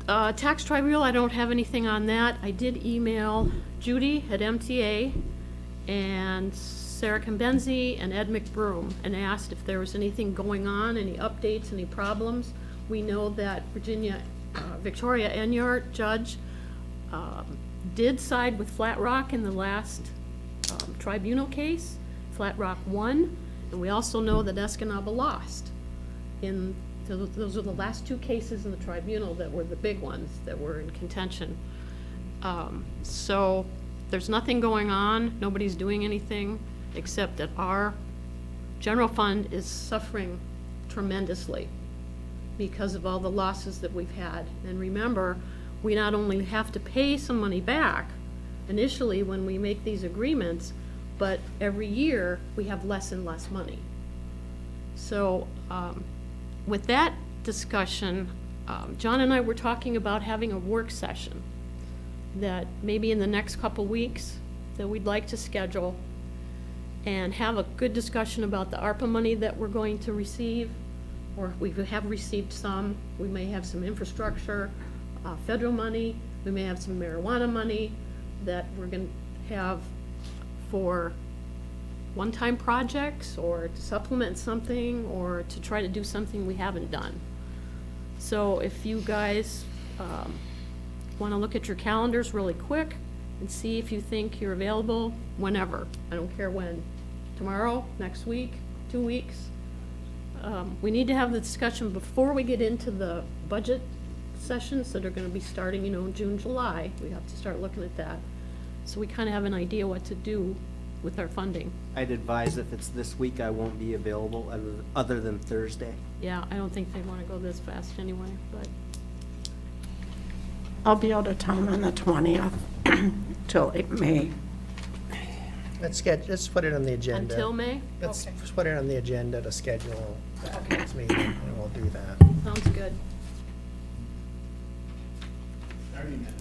Speaker 1: Tax tribunal, I don't have anything on that. I did email Judy at MTA and Sarah Cambenzi and Ed McBroom and asked if there was anything going on, any updates, any problems. We know that Victoria Enyart, judge, did side with Flat Rock in the last tribunal case. Flat Rock won, and we also know that Escanaba lost. Those are the last two cases in the tribunal that were the big ones that were in contention. So there's nothing going on, nobody's doing anything, except that our general fund is suffering tremendously because of all the losses that we've had. And remember, we not only have to pay some money back initially when we make these agreements, but every year we have less and less money. So with that discussion, John and I were talking about having a work session that maybe in the next couple weeks that we'd like to schedule and have a good discussion about the ARPA money that we're going to receive, or we have received some. We may have some infrastructure, federal money. We may have some marijuana money that we're going to have for one-time projects or to supplement something or to try to do something we haven't done. So if you guys want to look at your calendars really quick and see if you think you're available whenever, I don't care when, tomorrow, next week, 2 weeks. We need to have the discussion before we get into the budget sessions that are going to be starting, in June, July. We have to start looking at that. So we kind of have an idea what to do with our funding.
Speaker 12: I'd advise if it's this week, I won't be available other than Thursday.
Speaker 1: Yeah, I don't think they want to go this fast anyway, but.
Speaker 10: I'll be out of town on the 20th till May.
Speaker 3: Let's put it on the agenda.
Speaker 1: Until May?
Speaker 3: Let's
Speaker 1: Okay.
Speaker 3: just put it on the agenda to schedule that next meeting, and we'll do that.
Speaker 1: Sounds good.
Speaker 7: Starting at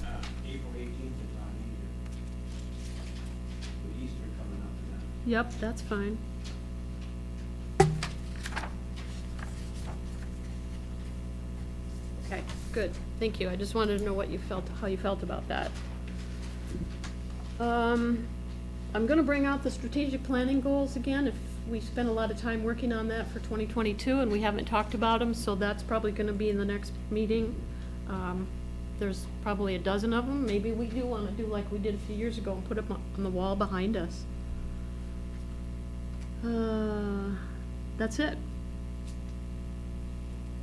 Speaker 7: April 18th is on Easter. With Easter coming up and that.
Speaker 1: Yep, that's fine. Okay, good, thank you. I just wanted to know how you felt about that. I'm gonna bring out the strategic planning goals again. If we spent a lot of time working on that for 2022 and we haven't talked about them, so that's probably gonna be in the next meeting. There's probably a dozen of them. Maybe we do wanna do like we did a few years ago and put them on the wall behind us. That's it.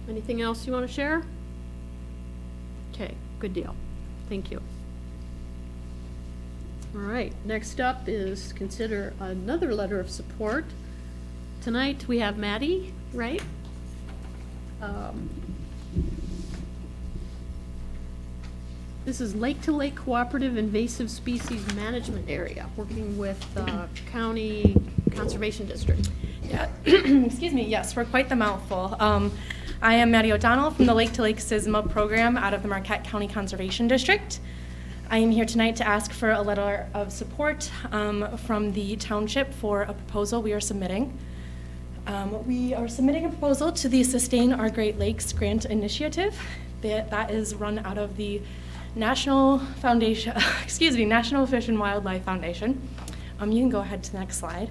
Speaker 1: Anything else you want to share? Okay, good deal. Thank you. All right, next up is consider another letter of support. Tonight we have Maddie, right? This is Lake to Lake Cooperative Invasive Species Management Area, working with the County Conservation District.
Speaker 13: Yeah, excuse me, yes, we're quite the mouthful. I am Maddie O'Donnell from the Lake to Lake SISMA program out of the Marquette County Conservation District. I am here tonight to ask for a letter of support from the township for a proposal we are submitting. We are submitting a proposal to the Sustain Our Great Lakes Grant Initiative that is run out of the National Foundation, National Fish and Wildlife Foundation. You can go ahead to the next slide.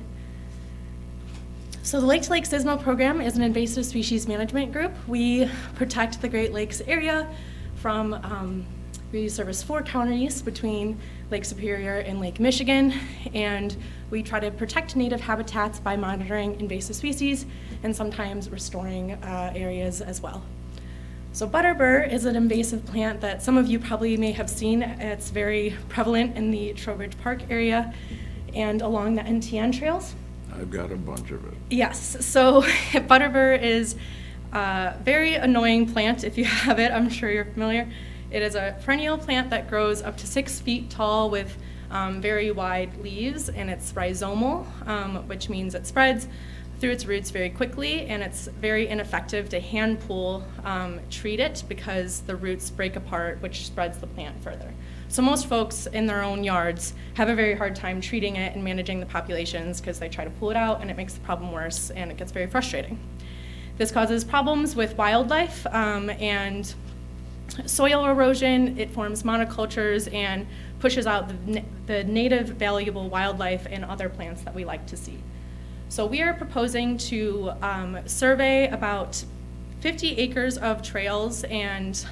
Speaker 13: So the Lake to Lake SISMA program is an invasive species management group. We protect the Great Lakes area from, we service 4 counties between Lake Superior and Lake Michigan, and we try to protect native habitats by monitoring invasive species and sometimes restoring areas as well. So butterbur is an invasive plant that some of you probably may have seen. It's very prevalent in the Trowbridge Park area and along the NTN trails.
Speaker 11: I've got a bunch of it.
Speaker 13: Yes, so butterbur is a very annoying plant if you have it. I'm sure you're familiar. It is a perennial plant that grows up to 6 feet tall with very wide leaves, and it's rhizomal, which means it spreads through its roots very quickly, and it's very ineffective to hand pull, treat it, because the roots break apart, which spreads the plant further. So most folks in their own yards have a very hard time treating it and managing the populations because they try to pull it out and it makes the problem worse and it gets very frustrating. This causes problems with wildlife and soil erosion. It forms monocultures and pushes out the native valuable wildlife and other plants that we like to see. So we are proposing to survey about 50 acres of trails and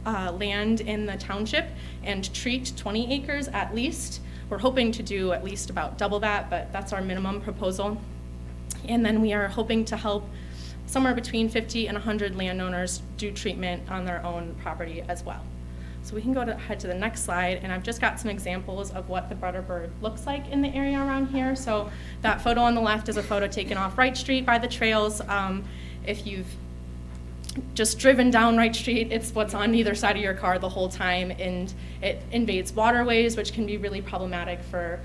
Speaker 13: land in the township and treat 20 acres at least. We're hoping to do at least about double that, but that's our minimum proposal. And then we are hoping to help somewhere between 50 and 100 landowners do treatment on their own property as well. So we can go ahead to the next slide, and I've just got some examples of what the butterbird looks like in the area around here. So that photo on the left is a photo taken off Wright Street by the trails. If you've just driven down Wright Street, it's what's on either side of your car the whole time, and it invades waterways, which can be really problematic for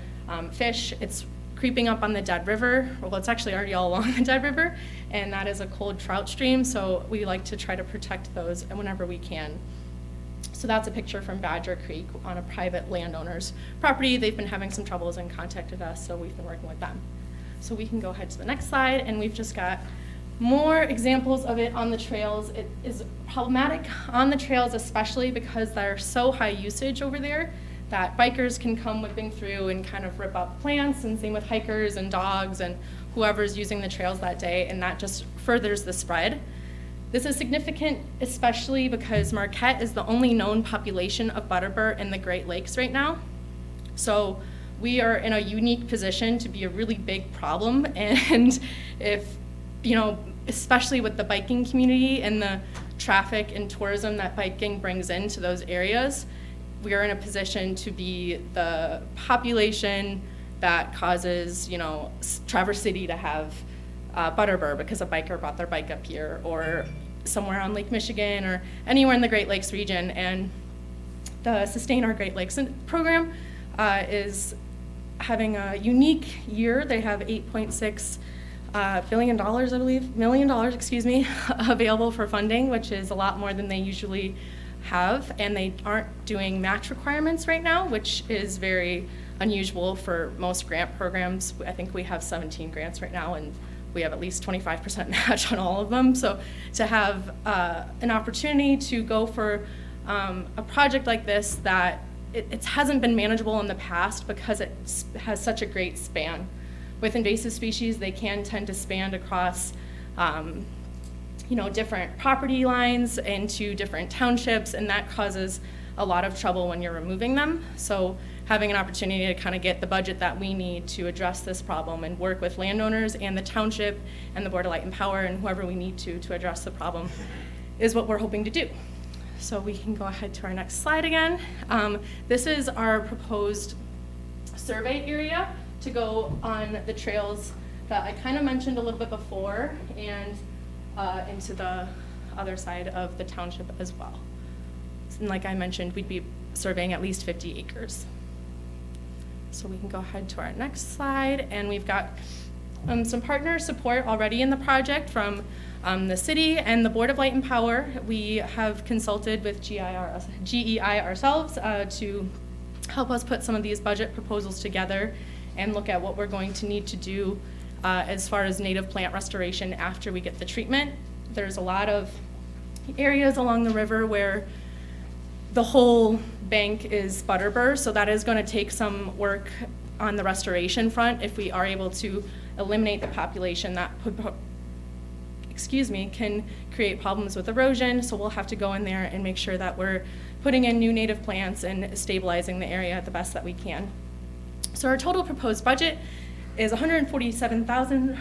Speaker 13: fish. It's creeping up on the Dead River. Well, it's actually already all along the Dead River, and that is a cold trout stream, so we like to try to protect those whenever we can. So that's a picture from Badger Creek on a private landowner's property. They've been having some troubles and contacted us, so we've been working with them. So we can go ahead to the next slide, and we've just got more examples of it on the trails. It is problematic on the trails, especially because there's so high usage over there that bikers can come whipping through and kind of rip up plants, and same with hikers and dogs and whoever's using the trails that day, and that just furthers the spread. This is significant, especially because Marquette is the only known population of butterbird in the Great Lakes right now. So we are in a unique position to be a really big problem, and if, you know, especially with the biking community and the traffic and tourism that biking brings into those areas, we are in a position to be the population that causes, you know, Traverse City to have butterbird because a biker brought their bike up here, or somewhere on Lake Michigan, or anywhere in the Great Lakes region. And the Sustain Our Great Lakes program is having a unique year. They have $8.6 billion, I believe, $1 million, excuse me, available for funding, which is a lot more than they usually have, and they aren't doing match requirements right now, which is very unusual for most grant programs. I think we have 17 grants right now, and we have at least 25% match on all of them. So to have an opportunity to go for a project like this that it hasn't been manageable in the past because it has such a great span. With invasive species, they can tend to span across you know, different property lines into different townships, and that causes a lot of trouble when you're removing them. So having an opportunity to kind of get the budget that we need to address this problem and work with landowners and the township and the Board of Light and Power and whoever we need to address the problem is what we're hoping to do. So we can go ahead to our next slide again. This is our proposed survey area to go on the trails that I kind of mentioned a little bit before, and into the other side of the township as well. And like I mentioned, we'd be surveying at least 50 acres. So we can go ahead to our next slide, and we've got some partner support already in the project from the city and the Board of Light and Power. We have consulted with GEI ourselves to help us put some of these budget proposals together and look at what we're going to need to do as far as native plant restoration after we get the treatment. There's a lot of areas along the river where the whole bank is butterbird, so that is going to take some work on the restoration front if we are able to eliminate the population that can create problems with erosion. So we'll have to go in there and make sure that we're putting in new native plants and stabilizing the area the best that we can. So our total proposed budget is $147,000,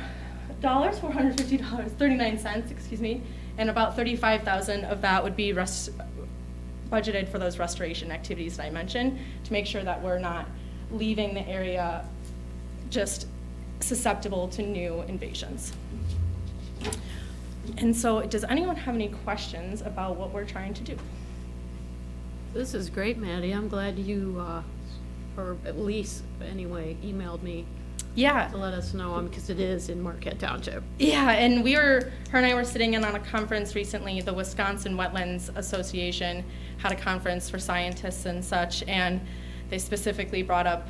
Speaker 13: $450.39, excuse me, and about $35,000 of that would be budgeted for those restoration activities that I mentioned to make sure that we're not leaving the area just susceptible to new invasions. And so does anyone have any questions about what we're trying to do?
Speaker 1: This is great, Maddie. I'm glad you or at least, anyway, emailed me
Speaker 13: Yeah.
Speaker 1: to let us know, because it is in Marquette Township.
Speaker 13: Yeah, and her and I were sitting in on a conference recently. The Wisconsin Wetlands Association had a conference for scientists and such, and they specifically brought up,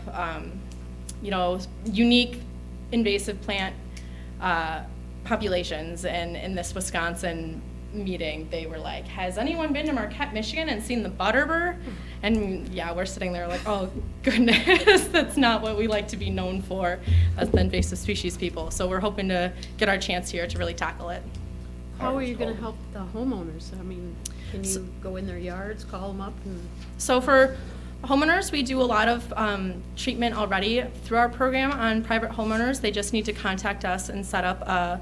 Speaker 13: unique invasive plant populations. And in this Wisconsin meeting, they were like, has anyone been to Marquette, Michigan and seen the butterbur? And yeah, we're sitting there like, oh goodness, that's not what we like to be known for as the invasive species people. So we're hoping to get our chance here to really tackle it.
Speaker 1: How are you gonna help the homeowners? I mean, can you go in their yards, call them up and?
Speaker 13: So for homeowners, we do a lot of treatment already through our program on private homeowners. They just need to contact us and set up a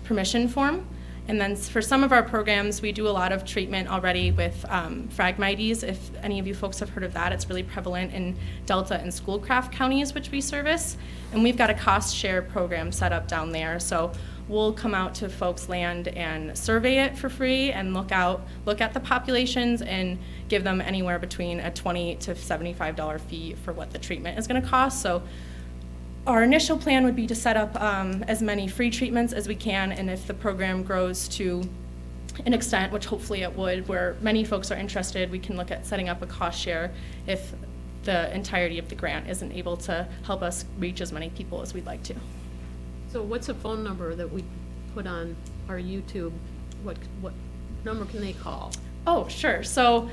Speaker 13: permission form. And then for some of our programs, we do a lot of treatment already with Phragmites. If any of you folks have heard of that, it's really prevalent in Delta and Schoolcraft counties, which we service. And we've got a cost share program set up down there. So we'll come out to folks' land and survey it for free and look at the populations and give them anywhere between a $20 to $75 fee for what the treatment is going to cost. So our initial plan would be to set up as many free treatments as we can, and if the program grows to an extent, which hopefully it would, where many folks are interested, we can look at setting up a cost share if the entirety of the grant isn't able to help us reach as many people as we'd like to.
Speaker 1: So what's a phone number that we put on our YouTube? What number can they call?
Speaker 13: Oh, sure. So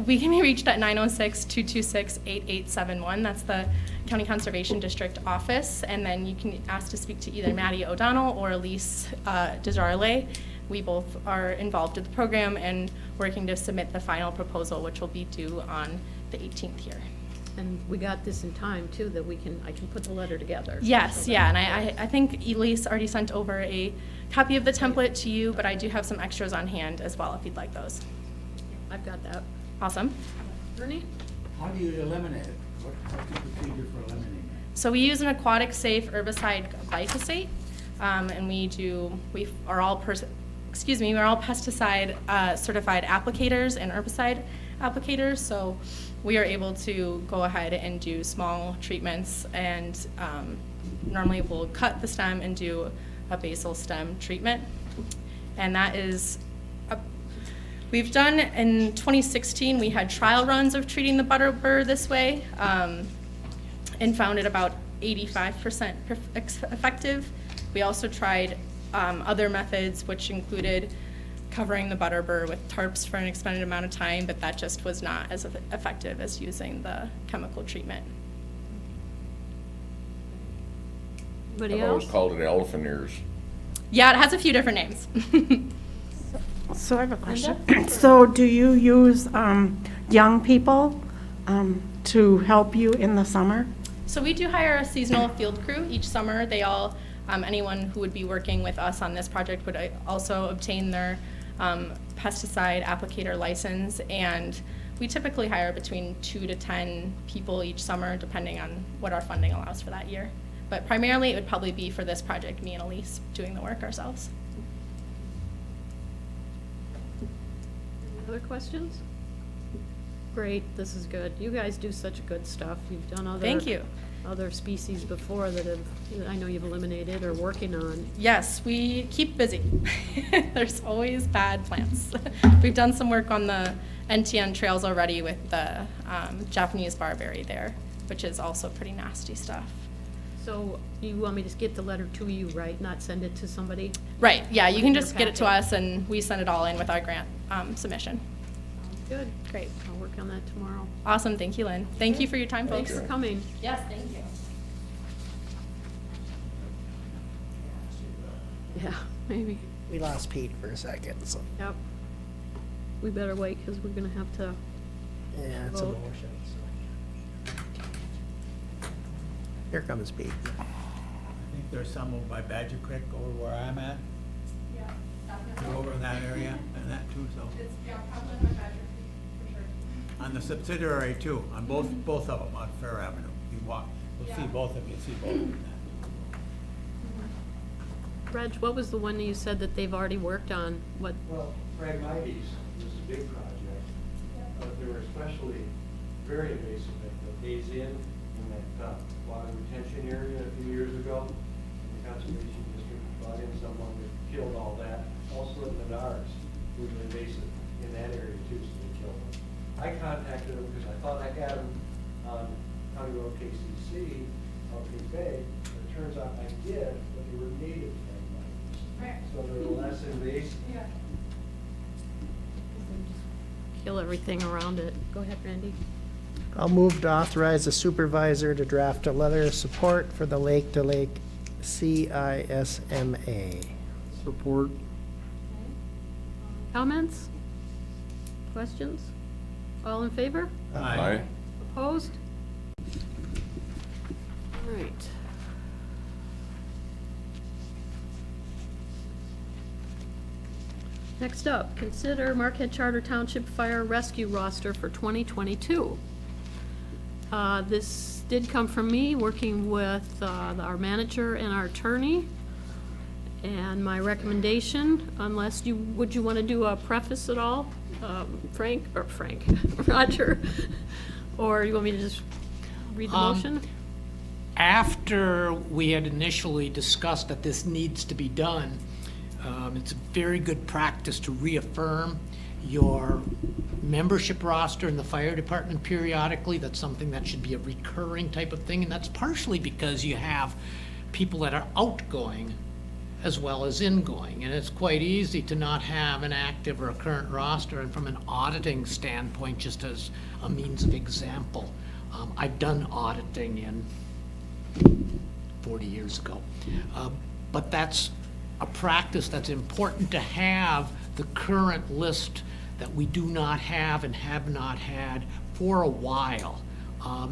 Speaker 13: we can be reached at 906-226-8871. That's the County Conservation District office. And then you can ask to speak to either Maddie O'Donnell or Elise Desjardins. We both are involved with the program and working to submit the final proposal, which will be due on the 18th here.
Speaker 1: And we got this in time too, that I can put the letter together.
Speaker 13: Yes, yeah, and I think Elise already sent over a copy of the template to you, but I do have some extras on hand as well if you'd like those.
Speaker 1: I've got that.
Speaker 13: Awesome.
Speaker 1: Ernie?
Speaker 9: How do you eliminate it? What's the procedure for eliminating it?
Speaker 13: So we use an aquatic safe herbicide glyphosate, and we are all pesticide certified applicators and herbicide applicators. So we are able to go ahead and do small treatments, and normally we'll cut the stem and do a basal stem treatment. And that is, we've done in 2016, we had trial runs of treating the butterbur this way, and found it about 85% effective. We also tried other methods, which included covering the butterbur with tarps for an extended amount of time, but that just was not as effective as using the chemical treatment.
Speaker 1: Anybody
Speaker 11: I've always
Speaker 1: else?
Speaker 11: called it elephant ears.
Speaker 13: Yeah, it has a few different names.
Speaker 10: So I have a question. So do you use young people to help you in the summer?
Speaker 13: So we do hire a seasonal field crew each summer. They all, anyone who would be working with us on this project would also obtain their pesticide applicator license, and we typically hire between 2 to 10 people each summer, depending on what our funding allows for that year. But primarily, it would probably be for this project, me and Elise doing the work ourselves.
Speaker 1: Other questions? Great, this is good. You guys do such good stuff. You've done
Speaker 13: Thank you.
Speaker 1: other species before that I know you've eliminated or working on.
Speaker 13: Yes, we keep busy. There's always bad plants. We've done some work on the NTN trails already with the Japanese barberry there, which is also pretty nasty stuff.
Speaker 1: So you want me to get the letter to you, right? Not send it to somebody?
Speaker 13: Right, yeah, you
Speaker 1: Put it
Speaker 13: can
Speaker 1: in your
Speaker 13: just get it to
Speaker 1: packet.
Speaker 13: us and we send it all in with our grant submission.
Speaker 1: Good, great. I'll work on that tomorrow.
Speaker 13: Awesome, thank you, Lynn. Thank you for your time, folks.
Speaker 1: Thanks for coming.
Speaker 13: Yes, thank you.
Speaker 1: Yeah, maybe.
Speaker 3: We lost Pete for a second, so,
Speaker 1: Yep. We better wait because we're gonna have to,
Speaker 3: yeah, it's a
Speaker 1: Vote.
Speaker 3: motion, so. Here comes Pete.
Speaker 7: I think there's some over by Badger Creek over where I'm at.
Speaker 13: Yeah,
Speaker 7: They're over in that area and that too, so.
Speaker 13: probably my Badger Creek, for sure.
Speaker 7: On the subsidiary too, on both of them on Fair Avenue. You walk, you'll see both of them, you'll see both of them.
Speaker 1: Reg, what was the one that you said that they've already worked on? What,
Speaker 2: Well, Phragmites was a big project, but there were especially
Speaker 14: very invasive at the Days Inn in that water retention area a few years ago. And the Conservation District brought in someone that killed all that. Also at Menards, who was invasive in that area too, so they killed them. I contacted them because I thought I had them on County Road KCC, Cape Bay, but it turns out I did, but they were native plant so they're less invasive.
Speaker 13: Yeah.
Speaker 1: Kill everything around it. Go ahead, Randy.
Speaker 3: I'll move to authorize the supervisor to draft a letter of support for the Lake to Lake CISMA.
Speaker 6: Support.
Speaker 1: Comments? Questions? All in favor?
Speaker 11: Aye.
Speaker 1: Opposed? All right. Next up, consider Marquette Charter Township Fire Rescue roster for 2022. This did come from me, working with our manager and our attorney. And my recommendation, unless you, would you want to do a preface at all? Roger? Or you want me to just read the motion?
Speaker 2: After we had initially discussed that this needs to be done, it's a very good practice to reaffirm your membership roster in the fire department periodically. That's something that should be a recurring type of thing, and that's partially because you have people that are outgoing as well as ingoing, and it's quite easy to not have an active or a current roster. And from an auditing standpoint, just as a means of example, I've done auditing in 40 years ago, but that's a practice that's important to have the current list that we do not have and have not had for a while.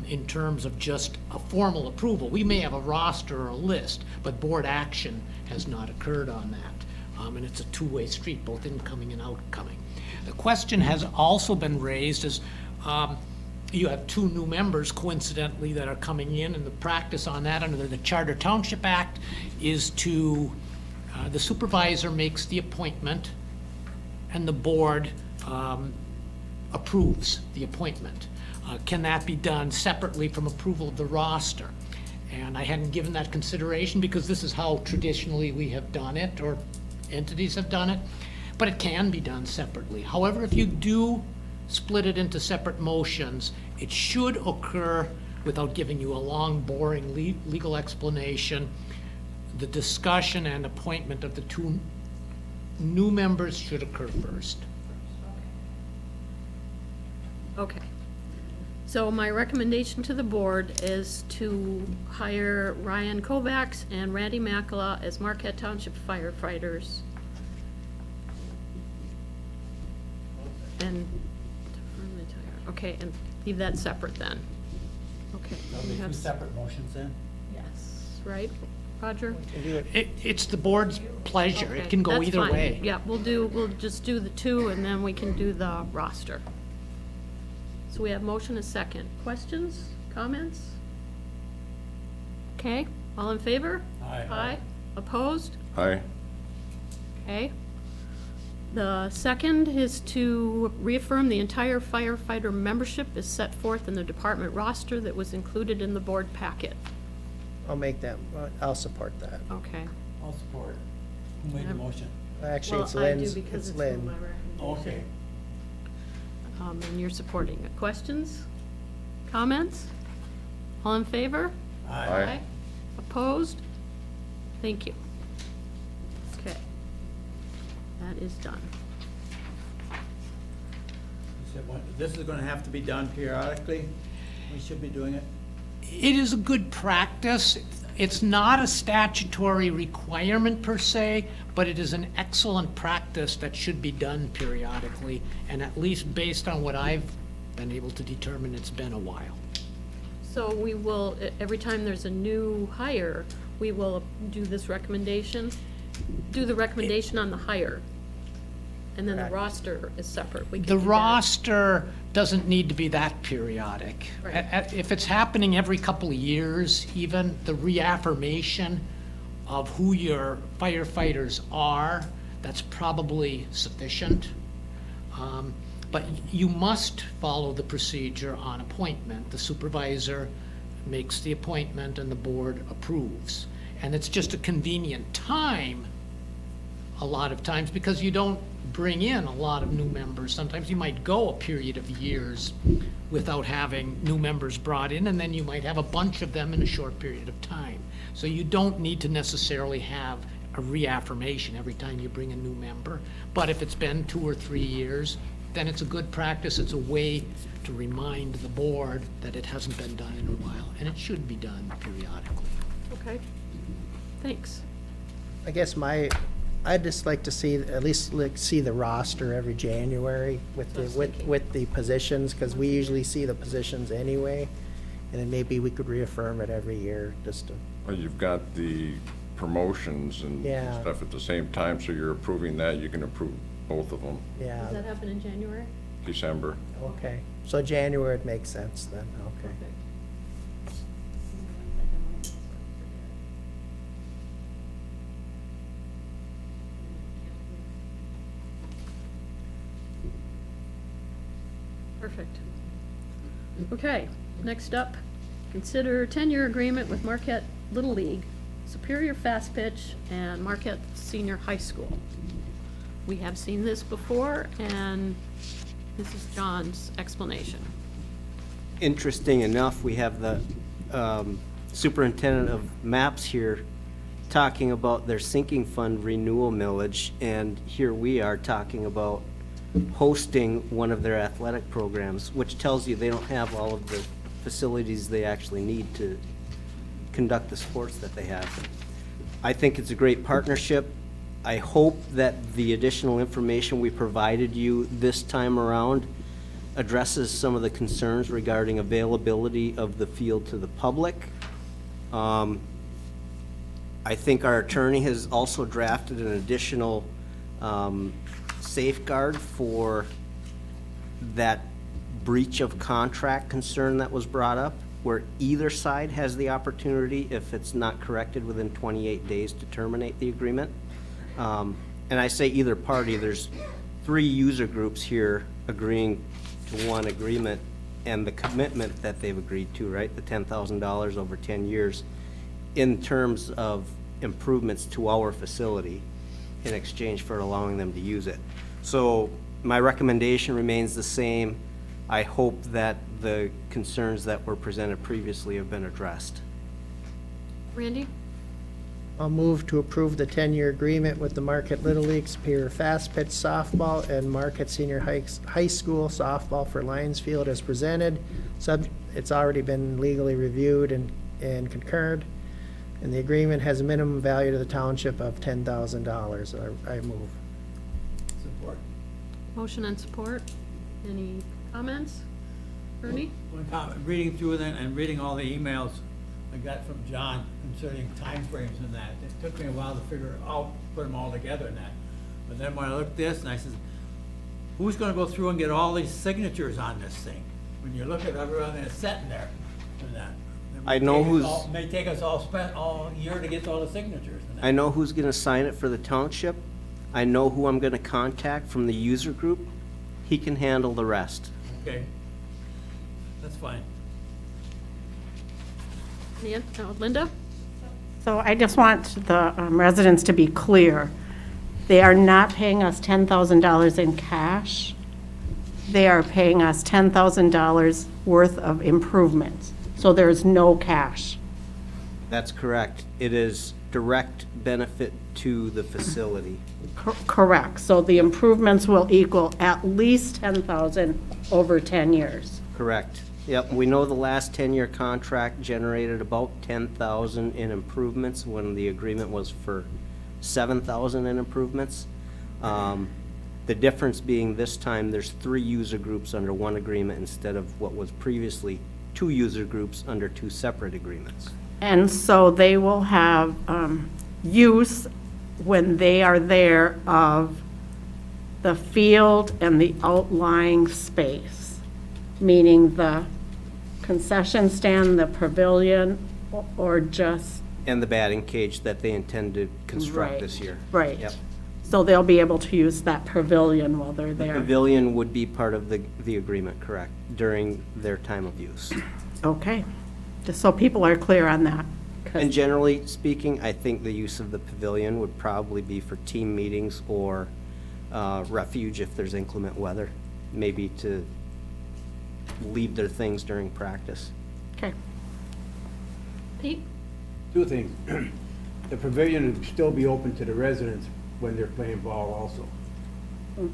Speaker 2: In terms of just a formal approval. We may have a roster or a list, but board action has not occurred on that. And it's a two-way street, both incoming and outgoing. The question has also been raised as you have two new members, coincidentally, that are coming in, and the practice on that under the Charter Township Act is to, the supervisor makes the appointment and the board approves the appointment. Can that be done separately from approval of the roster? And I hadn't given that consideration because this is how traditionally we have done it, or entities have done it, but it can be done separately. However, if you do split it into separate motions, it should occur without giving you a long, boring legal explanation. The discussion and appointment of the two new members should occur first.
Speaker 1: Okay. So my recommendation to the board is to hire Ryan Kovacs and Randy Makala as Marquette Township firefighters. And, okay, and leave that separate then. Okay. we have
Speaker 9: Two separate motions then?
Speaker 1: Yes, right, Roger?
Speaker 2: It's the board's pleasure.
Speaker 1: Okay,
Speaker 2: It can go
Speaker 1: that's
Speaker 2: either
Speaker 1: fine.
Speaker 2: way.
Speaker 1: Yeah, we'll just do the two, and then we can do the roster. So we have motion and second. Questions, comments? Okay, all in favor?
Speaker 9: Aye.
Speaker 1: Aye. Opposed?
Speaker 11: Aye.
Speaker 1: Okay. The second is to reaffirm the entire firefighter membership is set forth in the department roster that was included in the board packet.
Speaker 3: I'll make that, I'll support that.
Speaker 1: Okay.
Speaker 9: I'll support. Who made the motion?
Speaker 3: Actually, it's
Speaker 1: Well, I do
Speaker 3: Lynn's,
Speaker 1: because
Speaker 3: it's
Speaker 1: it's
Speaker 3: Lynn.
Speaker 1: my recommendation.
Speaker 9: Okay.
Speaker 1: And you're supporting it. Questions? Comments? All in favor?
Speaker 11: Aye.
Speaker 1: Opposed? Thank you. Okay. That is done.
Speaker 9: This is gonna have to be done periodically? We should be doing it?
Speaker 2: It is a good practice. It's not a statutory requirement per se, but it is an excellent practice that should be done periodically, and at least based on what I've been able to determine, it's been a while.
Speaker 1: So we will, every time there's a new hire, we will do this recommendation, do the recommendation on the hire. And then the
Speaker 3: Correct.
Speaker 1: roster is separate. We can
Speaker 2: The
Speaker 1: do that.
Speaker 2: roster doesn't need to be that periodic.
Speaker 1: Right.
Speaker 2: If it's happening every couple of years, even, the reaffirmation of who your firefighters are, that's probably sufficient. But you must follow the procedure on appointment. The supervisor makes the appointment and the board approves. And it's just a convenient time, a lot of times, because you don't bring in a lot of new members. Sometimes you might go a period of years without having new members brought in, and then you might have a bunch of them in a short period of time. So you don't need to necessarily have a reaffirmation every time you bring a new member. But if it's been 2 or 3 years, then it's a good practice. It's a way to remind the board that it hasn't been done in a while, and it should be done periodically.
Speaker 1: Okay, thanks.
Speaker 3: I guess I'd just like to see, at least see the roster every January with the positions, because we usually see the positions anyway. And then maybe we could reaffirm it every year, just to,
Speaker 11: Well, you've got the promotions and
Speaker 3: Yeah.
Speaker 11: stuff at the same time, so you're approving that, you can approve both of them,
Speaker 1: Does that
Speaker 3: yeah,
Speaker 1: happen in January?
Speaker 11: December.
Speaker 3: okay. So January would make sense then, okay.
Speaker 1: Perfect. Perfect. Okay, next up, consider 10-year agreement with Marquette Little League, Superior Fast Pitch, and Marquette Senior High School. We have seen this before, and this is John's explanation.
Speaker 12: Interesting enough, we have the superintendent of maps here talking about their sinking fund renewal millage, and here we are talking about hosting one of their athletic programs, which tells you they don't have all of the facilities they actually need to conduct the sports that they have. I think it's a great partnership. I hope that the additional information we provided you this time around addresses some of the concerns regarding availability of the field to the public. I think our attorney has also drafted an additional safeguard for that breach of contract concern that was brought up, where either side has the opportunity, if it's not corrected within 28 days, to terminate the agreement. And I say either party, there's 3 user groups here agreeing to one agreement, and the commitment that they've agreed to, right? The $10,000 over 10 years in terms of improvements to our facility in exchange for allowing them to use it. So my recommendation remains the same. I hope that the concerns that were presented previously have been addressed.
Speaker 1: Randy?
Speaker 3: I'll move to approve the 10-year agreement with the Marquette Little League Superior Fast Pitch Softball and Marquette Senior High School Softball for Lions Field as presented. It's already been legally reviewed and concurred, and the agreement has a minimum value to the township of $10,000. I move.
Speaker 9: Support.
Speaker 1: Motion and support. Any comments? Ernie?
Speaker 9: One comment, reading through them and reading all the emails I got from John concerning timeframes and that, it took me a while to figure out, put them all together and that. But then when I looked at this and I said, who's gonna go through and get all these signatures on this thing? When you look at everyone that's sitting there and that. It may
Speaker 12: I know
Speaker 9: take us
Speaker 12: who's-
Speaker 9: all- May take us all year to get all the signatures and that.
Speaker 12: I know who's gonna sign it for the township. I know who I'm gonna contact from the user group. He can handle the rest.
Speaker 9: Okay, that's fine.
Speaker 1: Linda?
Speaker 10: So I just want the residents to be clear. They are not paying us $10,000 in cash. They are paying us $10,000 worth of improvements. So there's no cash.
Speaker 12: That's correct. It is direct benefit to the facility.
Speaker 10: Correct. So the improvements will equal at least $10,000 over 10 years.
Speaker 12: Correct. Yep, we know the last 10-year contract generated about $10,000 in improvements when the agreement was for $7,000 in improvements. The difference being this time there's 3 user groups under one agreement instead of what was previously 2 user groups under 2 separate agreements.
Speaker 10: And so they will have use when they are there of the field and the outlying space, meaning the concession stand, the pavilion, or just,
Speaker 12: And the batting cage that they intend to construct
Speaker 10: Right,
Speaker 12: this year.
Speaker 10: right.
Speaker 12: Yep.
Speaker 10: So they'll be able to use that pavilion while they're
Speaker 12: The
Speaker 10: there.
Speaker 12: pavilion would be part of the agreement, correct, during their time of use.
Speaker 10: Okay, just so people are clear on that. 'cause-
Speaker 12: And generally speaking, I think the use of the pavilion would probably be for team meetings or refuge if there's inclement weather, maybe to leave their things during practice.
Speaker 10: Okay.
Speaker 1: Pete?
Speaker 7: Two things. The pavilion would still be open to the residents when they're playing ball also.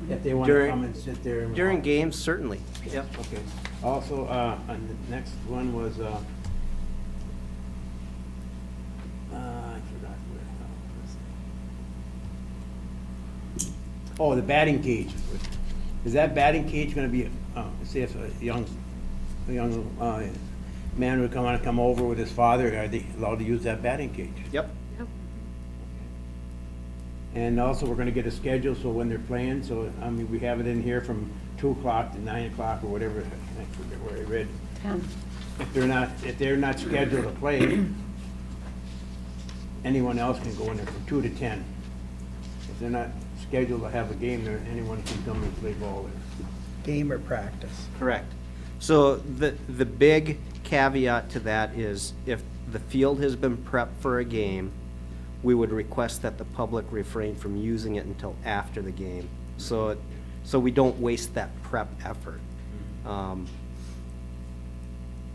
Speaker 7: If they want to
Speaker 12: During-
Speaker 7: come and sit there. and
Speaker 12: During
Speaker 7: watch.
Speaker 12: games, certainly, yep.
Speaker 7: Okay. Also, on the next one was, I forgot where. Oh, the batting cage. Is that batting cage gonna be, say if a young man would come over with his father, are they allowed to use that batting cage?
Speaker 12: Yep.
Speaker 7: And also, we're gonna get a schedule, so when they're playing, so, I mean, we have it in here from 2 o'clock to 9 o'clock, or whatever, I forget where I read.
Speaker 10: 10.
Speaker 7: If they're not scheduled to play, anyone else can go in there from 2 to 10. If they're not scheduled to have a game there, anyone can come and play ball there.
Speaker 3: Game or practice?
Speaker 12: Correct. So the big caveat to that is if the field has been prepped for a game, we would request that the public refrain from using it until after the game. So we don't waste that prep effort.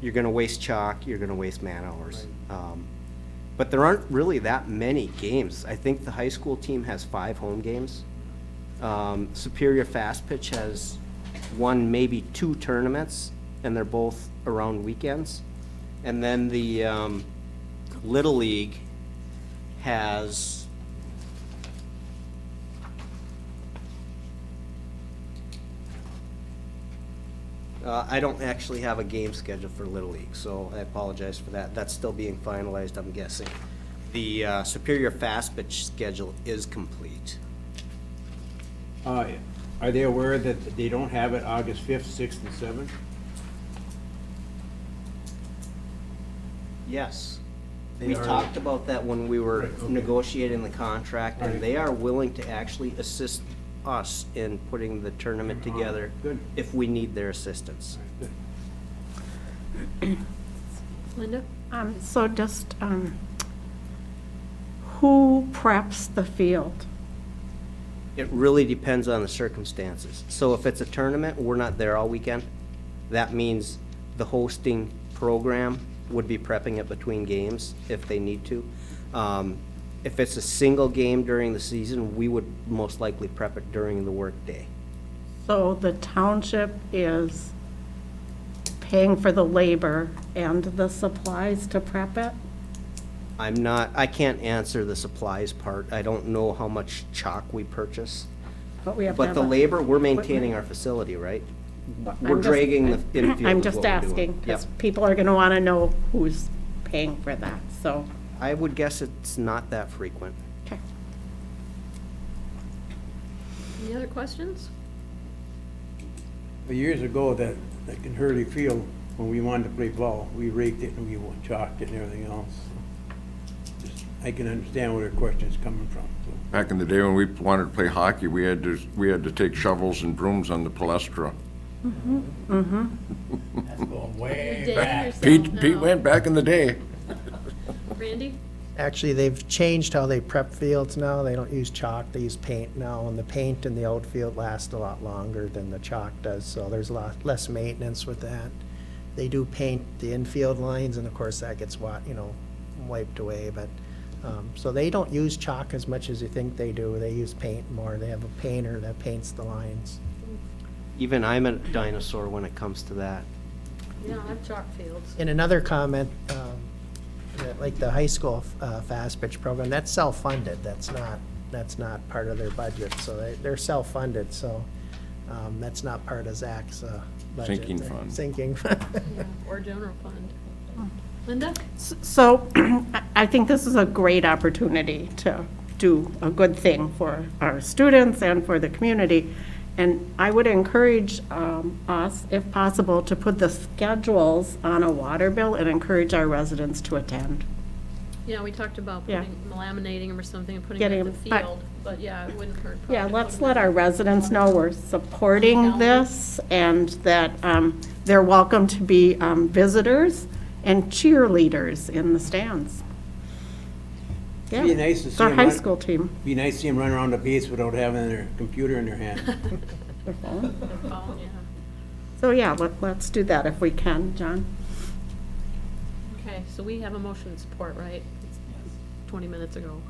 Speaker 12: You're gonna waste chalk, you're gonna waste man hours. But there aren't really that many games. I think the high school team has 5 home games. Superior Fast Pitch has 1, maybe 2 tournaments, and they're both around weekends. And then the Little League has I don't actually have a game schedule for Little League, so I apologize for that. That's still being finalized, I'm guessing. The Superior Fast Pitch schedule is complete.
Speaker 7: Are they aware that they don't have it August 5th, 6th, and 7th?
Speaker 12: Yes.
Speaker 7: They
Speaker 12: We
Speaker 7: are-
Speaker 12: talked about that when we were
Speaker 7: Right, okay.
Speaker 12: negotiating the contract,
Speaker 7: Right.
Speaker 12: and they are willing to actually assist us in putting the tournament together
Speaker 7: Good.
Speaker 12: if we need their assistance.
Speaker 7: Good.
Speaker 1: Linda?
Speaker 10: So just, who preps the field?
Speaker 12: It really depends on the circumstances. So if it's a tournament, we're not there all weekend. That means the hosting program would be prepping it between games if they need to. If it's a single game during the season, we would most likely prep it during the workday.
Speaker 10: So the township is paying for the labor and the supplies to prep it?
Speaker 12: I can't answer the supplies part. I don't know how much chalk we purchase.
Speaker 10: But we have to
Speaker 12: But
Speaker 10: have
Speaker 12: the
Speaker 10: a-
Speaker 12: labor, we're maintaining our facility, right? We're
Speaker 10: I'm just-
Speaker 12: dragging the infield
Speaker 10: I'm
Speaker 12: is
Speaker 10: just
Speaker 12: what we're doing.
Speaker 10: asking, because
Speaker 12: Yep.
Speaker 10: people are gonna wanna know who's paying for that, so,
Speaker 12: I would guess it's not that frequent.
Speaker 10: okay.
Speaker 1: Any other questions?
Speaker 7: Years ago, that, like in Hurley Field, when we wanted to play ball, we raked it and we chalked it and everything else. Just- I can understand where the question's coming from, so.
Speaker 11: Back in the day when we wanted to play hockey, we had to take shovels and brooms on the palestra.
Speaker 9: That's going way
Speaker 1: You're dating
Speaker 9: back.
Speaker 1: yourself
Speaker 11: Pete
Speaker 1: now.
Speaker 11: went back in the day.
Speaker 1: Randy?
Speaker 3: Actually, they've changed how they prep fields now. They don't use chalk, they use paint now, and the paint in the outfield lasts a lot longer than the chalk does, so there's a lot less maintenance with that. They do paint the infield lines, and of course, that gets wiped away, but, so they don't use chalk as much as you think they do. They use paint more. They have a painter that paints the lines.
Speaker 12: Even I'm a dinosaur when it comes to that.
Speaker 1: Yeah, I have chalk fields.
Speaker 3: And another comment, that, like the high school fast pitch program, that's self-funded. That's not part of their budget, so they're self-funded, so that's not part of Zach's budget.
Speaker 11: Sinking fund.
Speaker 3: Sinking fund.
Speaker 1: Or general fund. Linda?
Speaker 10: So, I think this is a great opportunity to do a good thing for our students and for the community. And I would encourage us, if possible, to put the schedules on a water bill and encourage our residents to attend.
Speaker 1: Yeah, we talked about
Speaker 10: Yeah.
Speaker 1: laminating them or something and putting
Speaker 10: Getting
Speaker 1: them in the
Speaker 10: them, but-
Speaker 1: field, but yeah, it wouldn't hurt.
Speaker 10: Yeah,
Speaker 1: probably to
Speaker 10: let's
Speaker 1: put 'em
Speaker 10: let
Speaker 1: in.
Speaker 10: our residents know we're supporting this and that they're welcome to be visitors and cheerleaders in the stands. Yeah,
Speaker 7: Be nice to
Speaker 10: it's
Speaker 7: see
Speaker 10: our
Speaker 7: 'em
Speaker 10: high
Speaker 7: run-
Speaker 10: school team.
Speaker 7: Be nice to see them run around the base without having their computer in their hand.
Speaker 10: Their phone.
Speaker 1: The phone, yeah.
Speaker 10: So yeah, let's do that if we can, John.
Speaker 1: Okay, so we have a motion and support, right? It's 20 minutes ago.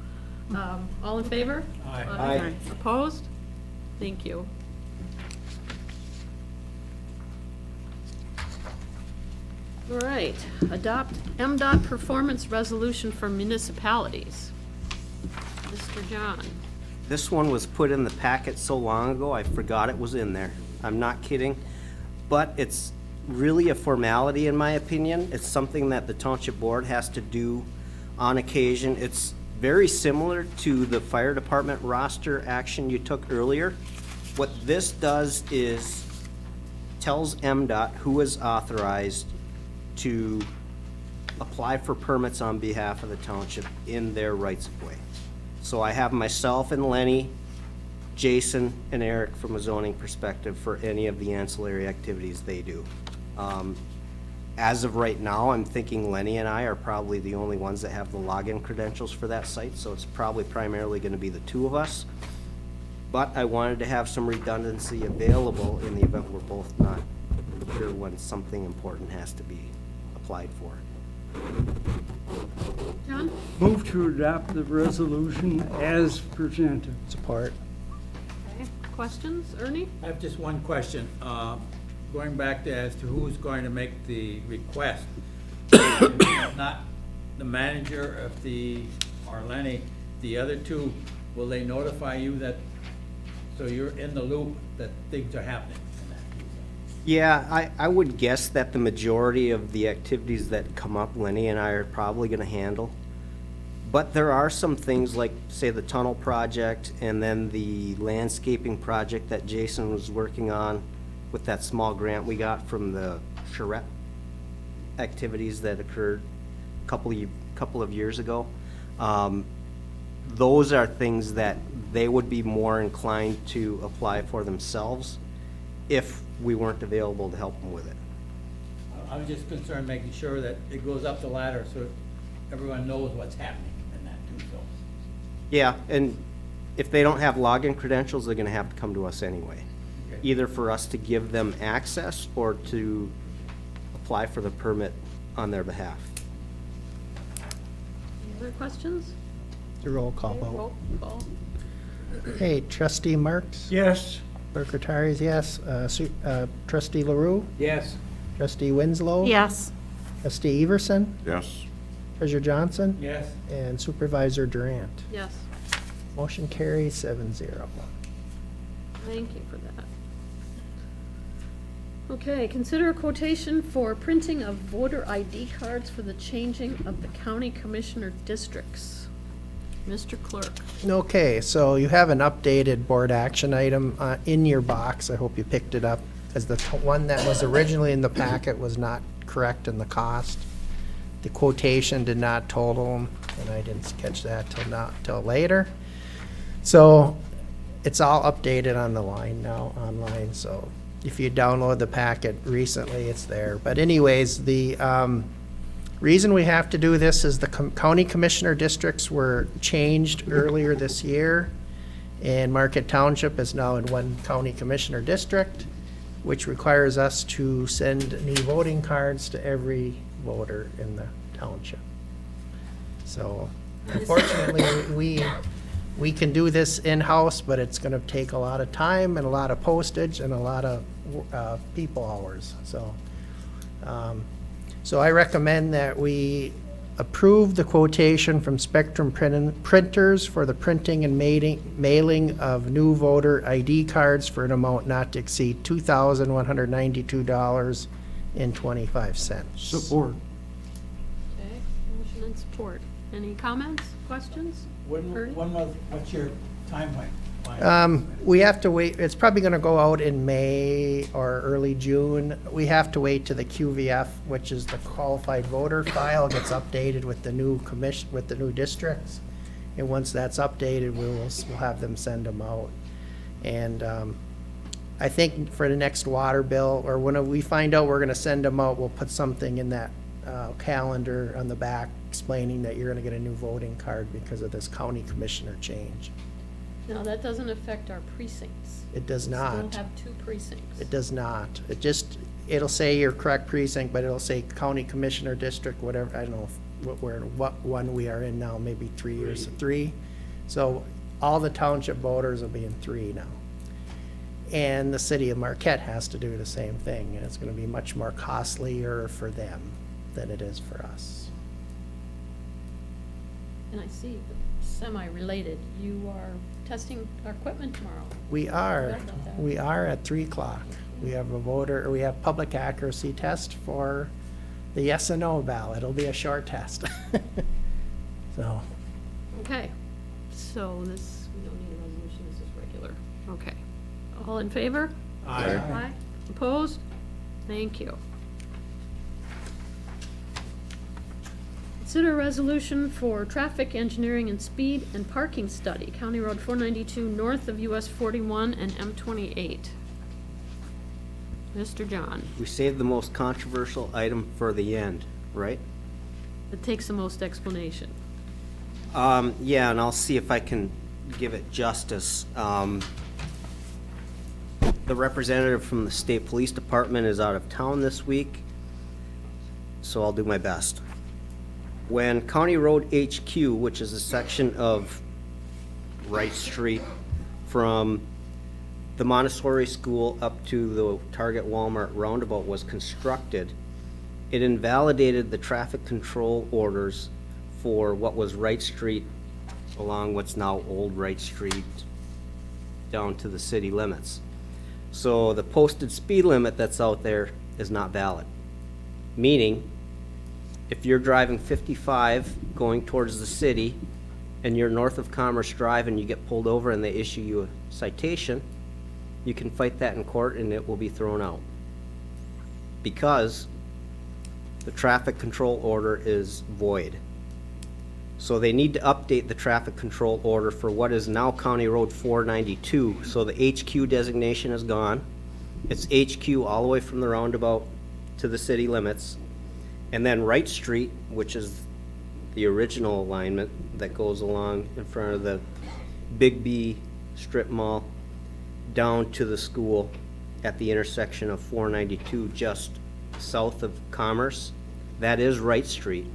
Speaker 1: All in favor?
Speaker 9: Aye.
Speaker 12: Aye.
Speaker 1: Opposed? Thank you. All right, adopt MDOT performance resolution for municipalities. Mr. John.
Speaker 12: This one was put in the packet so long ago, I forgot it was in there. I'm not kidding. But it's really a formality, in my opinion. It's something that the township board has to do on occasion. It's very similar to the fire department roster action you took earlier. What this does is tells MDOT who is authorized to apply for permits on behalf of the township in their rights-of-way. So I have myself and Lenny, Jason, and Eric from a zoning perspective for any of the ancillary activities they do. As of right now, I'm thinking Lenny and I are probably the only ones that have the login credentials for that site, so it's probably primarily gonna be the two of us. But I wanted to have some redundancy available in the event we're both not here when something important has to be applied for.
Speaker 1: John?
Speaker 6: Move to adopt the resolution as presented.
Speaker 3: Support.
Speaker 1: Okay, questions? Ernie?
Speaker 9: I have just one question. Going back to as to who's going to make the request. If not the manager of the, or Lenny, the other two, will they notify you that, so you're in the loop that things are happening?
Speaker 12: Yeah, I would guess that the majority of the activities that come up, Lenny and I are probably gonna handle. But there are some things like, say, the tunnel project and then the landscaping project that Jason was working on with that small grant we got from the charrette activities that occurred a couple of years ago. Those are things that they would be more inclined to apply for themselves if we weren't available to help them with it.
Speaker 9: I was just concerned making sure that it goes up the ladder so everyone knows what's happening in that too, so.
Speaker 12: Yeah, and if they don't have login credentials, they're gonna have to come to us anyway.
Speaker 9: Okay.
Speaker 12: Either for us to give them access or to apply for the permit on their behalf.
Speaker 1: Any other questions?
Speaker 3: The roll call
Speaker 1: Okay,
Speaker 3: vote.
Speaker 1: roll call.
Speaker 3: Hey, trustee Marks?
Speaker 6: Yes.
Speaker 3: Clerk Rattari is yes. Trustee LaRue?
Speaker 7: Yes.
Speaker 3: Trustee Winslow?
Speaker 10: Yes.
Speaker 3: Trustee Everson?
Speaker 11: Yes.
Speaker 3: Treasurer Johnson?
Speaker 9: Yes.
Speaker 3: And Supervisor Durant.
Speaker 1: Yes,
Speaker 3: Motion carries 7-0.
Speaker 1: thank you for that. Okay, consider a quotation for printing of voter ID cards for the changing of the county commissioner districts. Mr. Clerk.
Speaker 3: Okay, so you have an updated board action item in your box. I hope you picked it up, as the one that was originally in the packet was not correct in the cost. The quotation did not total them, and I didn't catch that till later. So it's all updated on the line now, online, so if you download the packet recently, it's there. But anyways, the reason we have to do this is the county commissioner districts were changed earlier this year, and Marquette Township is now in one county commissioner district, which requires us to send new voting cards to every voter in the township. So unfortunately, we can do this in-house, but it's gonna take a lot of time and a lot of postage and a lot of people hours, so. So I recommend that we approve the quotation from Spectrum Printers for the printing and mailing of new voter ID cards for an amount not to exceed $2,192.25.
Speaker 6: Support.
Speaker 1: Okay, motion and support. Any comments, questions? Ernie?
Speaker 9: What's your timeline?
Speaker 3: We have to wait, it's probably gonna go out in May or early June. We have to wait till the QVF, which is the qualified voter file, gets updated with the new commission, with the new districts. And once that's updated, we'll have them send them out. And, I think for the next water bill, or when we find out we're gonna send them out, we'll put something in that, calendar on the back explaining that you're gonna get a new voting card because of this county commissioner change.
Speaker 1: No, that doesn't affect our precincts.
Speaker 3: It does
Speaker 1: We
Speaker 3: not.
Speaker 1: still have 2 precincts.
Speaker 3: It does not. It'll say your correct precinct, but it'll say county commissioner district, whatever, I don't know what one we are in now, maybe 3 years, 3. So all the township voters will be in 3 now. And the city of Marquette has to do the same thing, and it's gonna be much more costlier for them than it is for us.
Speaker 1: And I see, semi-related, you are testing our equipment tomorrow.
Speaker 3: We are,
Speaker 1: Forgot about that.
Speaker 3: we are at 3 o'clock. We have we have public accuracy test for the yes and no ballot. It'll be a short test. So,
Speaker 1: Okay, so this, we don't need a resolution, this is regular. Okay. All in favor?
Speaker 2: Aye.
Speaker 1: Aye. Opposed? Thank you. Consider a resolution for traffic engineering and speed and parking study, County Road 492 north of US 41 and M28. Mr. John,
Speaker 12: We saved the most controversial item for the end, right?
Speaker 1: it takes the most explanation.
Speaker 12: Yeah, and I'll see if I can give it justice. The representative from the state police department is out of town this week, so I'll do my best. When County Road HQ, which is a section of Wright Street from the Montessori School up to the Target Walmart roundabout was constructed, it invalidated the traffic control orders for what was Wright Street along what's now Old Wright Street down to the city limits. So the posted speed limit that's out there is not valid. Meaning, if you're driving 55 going towards the city and you're north of Commerce Drive and you get pulled over and they issue you a citation, you can fight that in court and it will be thrown out. Because the traffic control order is void. So they need to update the traffic control order for what is now County Road 492. So the HQ designation is gone. It's HQ all the way from the roundabout to the city limits. And then Wright Street, which is the original alignment that goes along in front of the Big B strip mall, down to the school at the intersection of 492 just south of Commerce. That is Wright Street.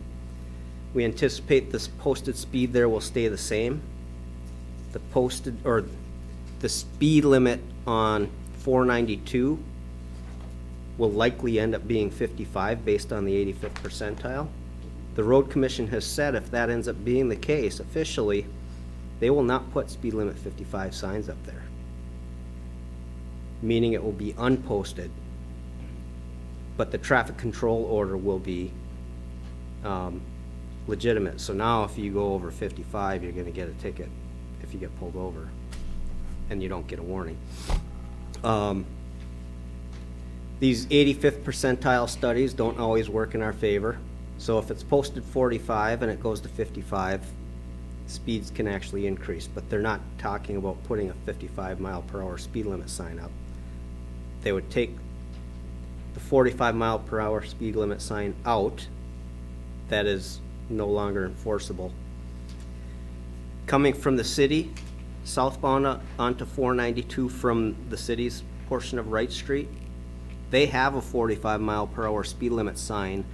Speaker 12: We anticipate this posted speed there will stay the same. The posted, or the speed limit on 492 will likely end up being 55 based on the 85th percentile. The road commission has said if that ends up being the case officially, they will not put speed limit 55 signs up there. Meaning it will be unposted, but the traffic control order will be legitimate. So now if you go over 55, you're gonna get a ticket if you get pulled over and you don't get a warning. These 85th percentile studies don't always work in our favor. So if it's posted 45 and it goes to 55, speeds can actually increase, but they're not talking about putting a 55 mile per hour speed limit sign up. They would take the 45 mile per hour speed limit sign out. That is no longer enforceable. Coming from the city, southbound onto 492 from the city's portion of Wright Street, they have a 45 mile per hour speed limit sign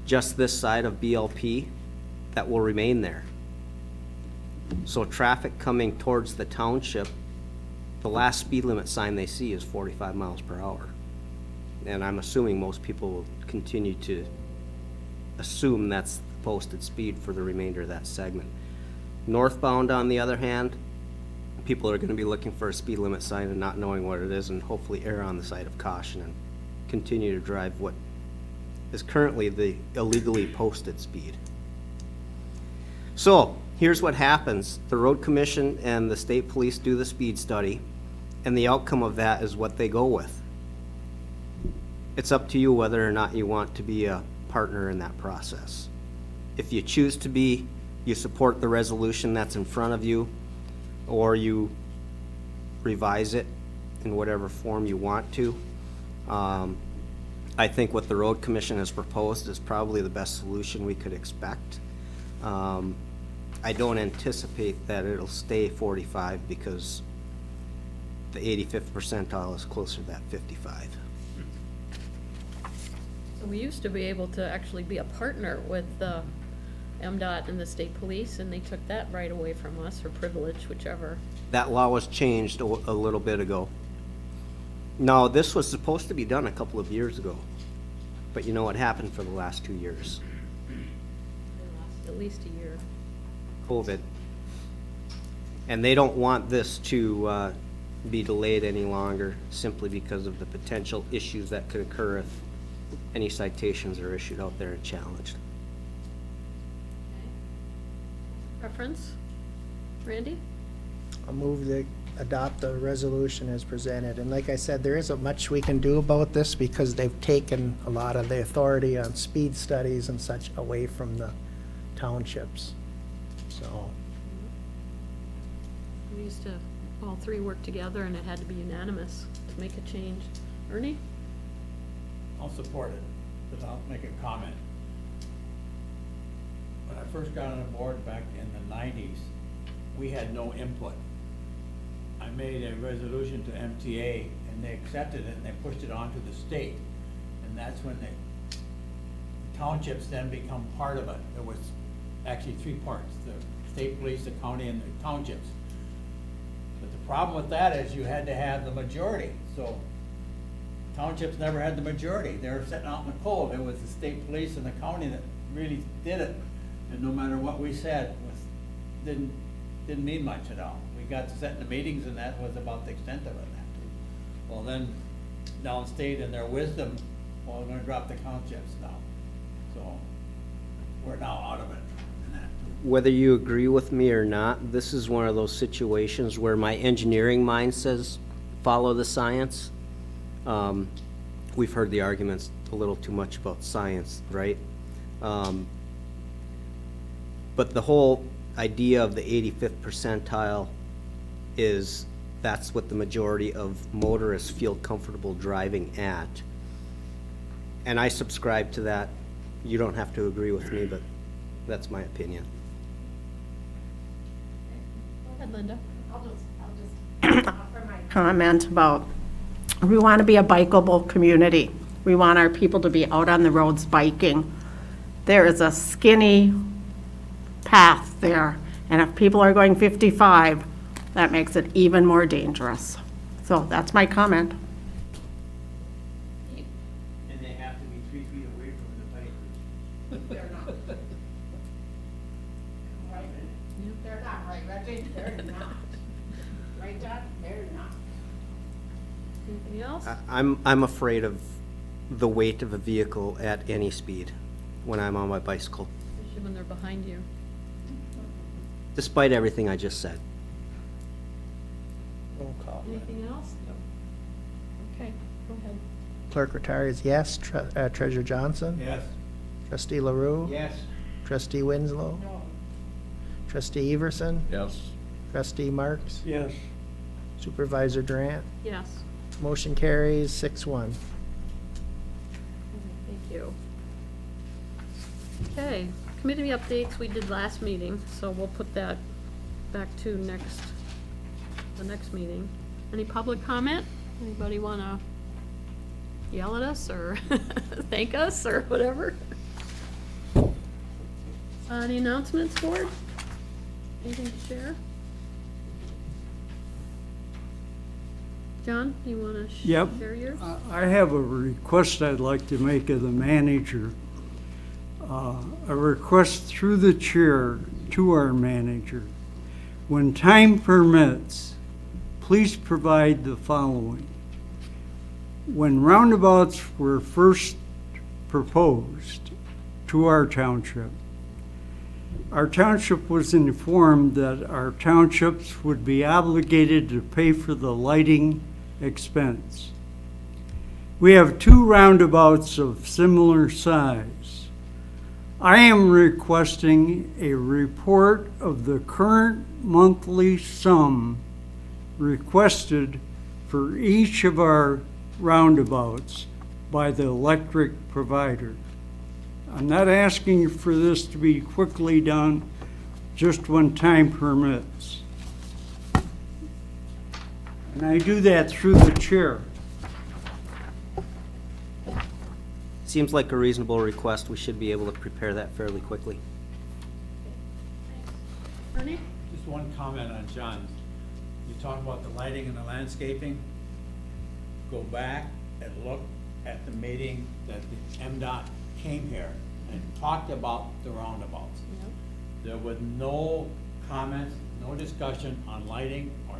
Speaker 12: just this side of BLP that will remain there. So traffic coming towards the township, the last speed limit sign they see is 45 miles per hour. And I'm assuming most people will continue to assume that's the posted speed for the remainder of that segment. Northbound, on the other hand, people are going to be looking for a speed limit sign and not knowing what it is, and hopefully err on the side of caution and continue to drive what is currently the illegally posted speed. So, Here's what happens. The road commission and the state police do the speed study, and the outcome of that is what they go with. It's up to you whether or not you want to be a partner in that process. If you choose to be, you support the resolution that's in front of you, or you revise it in whatever form you want to. I think what the road commission has proposed is probably the best solution we could expect. I don't anticipate that it'll stay 45 because the 85th percentile is closer to that 55.
Speaker 1: So we used to be able to actually be a partner with the MDOT and the state police, and they took that right away from us, or privilege, whichever.
Speaker 12: That law was changed a little bit ago. No, this was supposed to be done a couple of years ago, but you know what happened for the last 2 years?
Speaker 1: They lost at least a year.
Speaker 12: COVID. And they don't want this to be delayed any longer simply because of the potential issues that could occur if any citations are issued out there and challenged.
Speaker 1: Preference? Randy?
Speaker 3: I'll move to adopt the resolution as presented. And like I said, there isn't much we can do about this because they've taken a lot of the authority on speed studies and such away from the townships. So,
Speaker 1: We used to, all three work together, and it had to be unanimous to make a change. Ernie?
Speaker 9: I'll support it, but I'll make a comment. When I first got on the board back in the 90s, we had no input. I made a resolution to MTA, and they accepted it, and they pushed it on to the state. And that's when the townships then become part of it. There was actually three parts: the state police, the county, and the townships. But the problem with that is you had to have the majority. So townships never had the majority. They were sitting out in the cold. It was the state police and the county that really did it. And no matter what we said, didn't mean much at all. We got to sit in the meetings, and that was about the extent of it. Well, then downstate in their wisdom, well, we're gonna drop the townships now. So we're now out of it.
Speaker 12: Whether you agree with me or not, this is one of those situations where my engineering mind says, follow the science. We've heard the arguments a little too much about science, right? But the whole idea of the 85th percentile is that's what the majority of motorists feel comfortable driving at. And I subscribe to that. You don't have to agree with me, but that's my opinion.
Speaker 1: Go ahead, Linda.
Speaker 10: I'll just offer my comment about, we want to be a bikeable community. We want our people to be out on the roads biking. There is a skinny path there, and if people are going 55, that makes it even more dangerous. So that's my comment.
Speaker 7: And they have to be 3 feet away from the bikers.
Speaker 10: They're not. Right? They're not, right, Reggie? They're not. Right, John? They're not.
Speaker 1: Anything else?
Speaker 12: I'm afraid of the weight of a vehicle at any speed when I'm on my bicycle,
Speaker 1: Especially when they're behind you.
Speaker 12: despite everything I just said.
Speaker 3: roll call.
Speaker 1: Anything else? Okay, go ahead.
Speaker 3: Clerk retires, yes. Treasurer Johnson?
Speaker 9: Yes.
Speaker 3: Trustee LaRue?
Speaker 7: Yes.
Speaker 3: Trustee Winslow?
Speaker 10: No.
Speaker 3: Trustee Everson?
Speaker 11: Yes.
Speaker 3: Trustee Marks?
Speaker 6: Yes.
Speaker 3: Supervisor Durant?
Speaker 1: Yes.
Speaker 3: Motion carries 6-1.
Speaker 1: Thank you. Okay, committee updates we did last meeting, so we'll put that back to the next meeting. Any public comment? Anybody wanna yell at us or thank us or whatever? Any announcements, board? Anything to share? John, you wanna
Speaker 6: Yep.
Speaker 1: share yours?
Speaker 6: I have a request I'd like to make of the manager. A request through the chair to our manager. When time permits, please provide the following. When roundabouts were first proposed to our township, our township was informed that our townships would be obligated to pay for the lighting expense. We have 2 roundabouts of similar size. I am requesting a report of the current monthly sum requested for each of our roundabouts by the electric provider. I'm not asking for this to be quickly done, just when time permits. And I do that through the chair.
Speaker 12: Seems like a reasonable request. We should be able to prepare that fairly quickly.
Speaker 1: Ernie?
Speaker 9: Just one comment on John's. You talk about the lighting and the landscaping. Go back and look at the meeting that the MDOT came here and talked about the roundabouts.
Speaker 1: Yep.
Speaker 9: There was no comments, no discussion on lighting or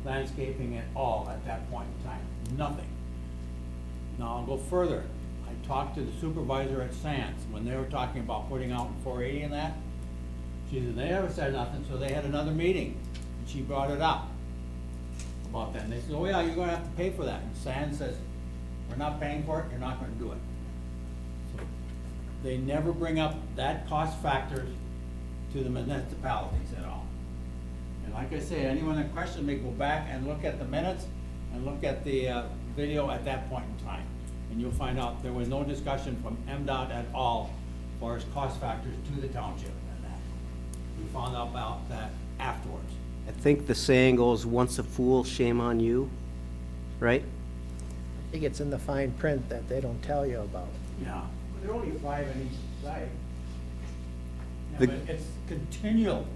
Speaker 9: landscaping at all at that point in time. Nothing. Now I'll go further. I talked to the supervisor at Sands when they were talking about putting out in 480 and that. She said, they never said nothing, so they had another meeting. And she brought it up about that. And they said, oh yeah, you're gonna have to pay for that. And Sands says, we're not paying for it, you're not gonna do it. So they never bring up that cost factors to the municipalities at all. And like I say, anyone that questions me, go back and look at the minutes and look at the video at that point in time. And you'll find out there was no discussion from MDOT at all as far as cost factors to the township and that. We found out about that afterwards.
Speaker 12: I think the saying goes, once a fool, shame on you, right?
Speaker 3: I think it's in the fine print that they don't tell you about.
Speaker 9: Yeah. There are only 5 on each side. Yeah,
Speaker 12: The-
Speaker 9: but it's continual.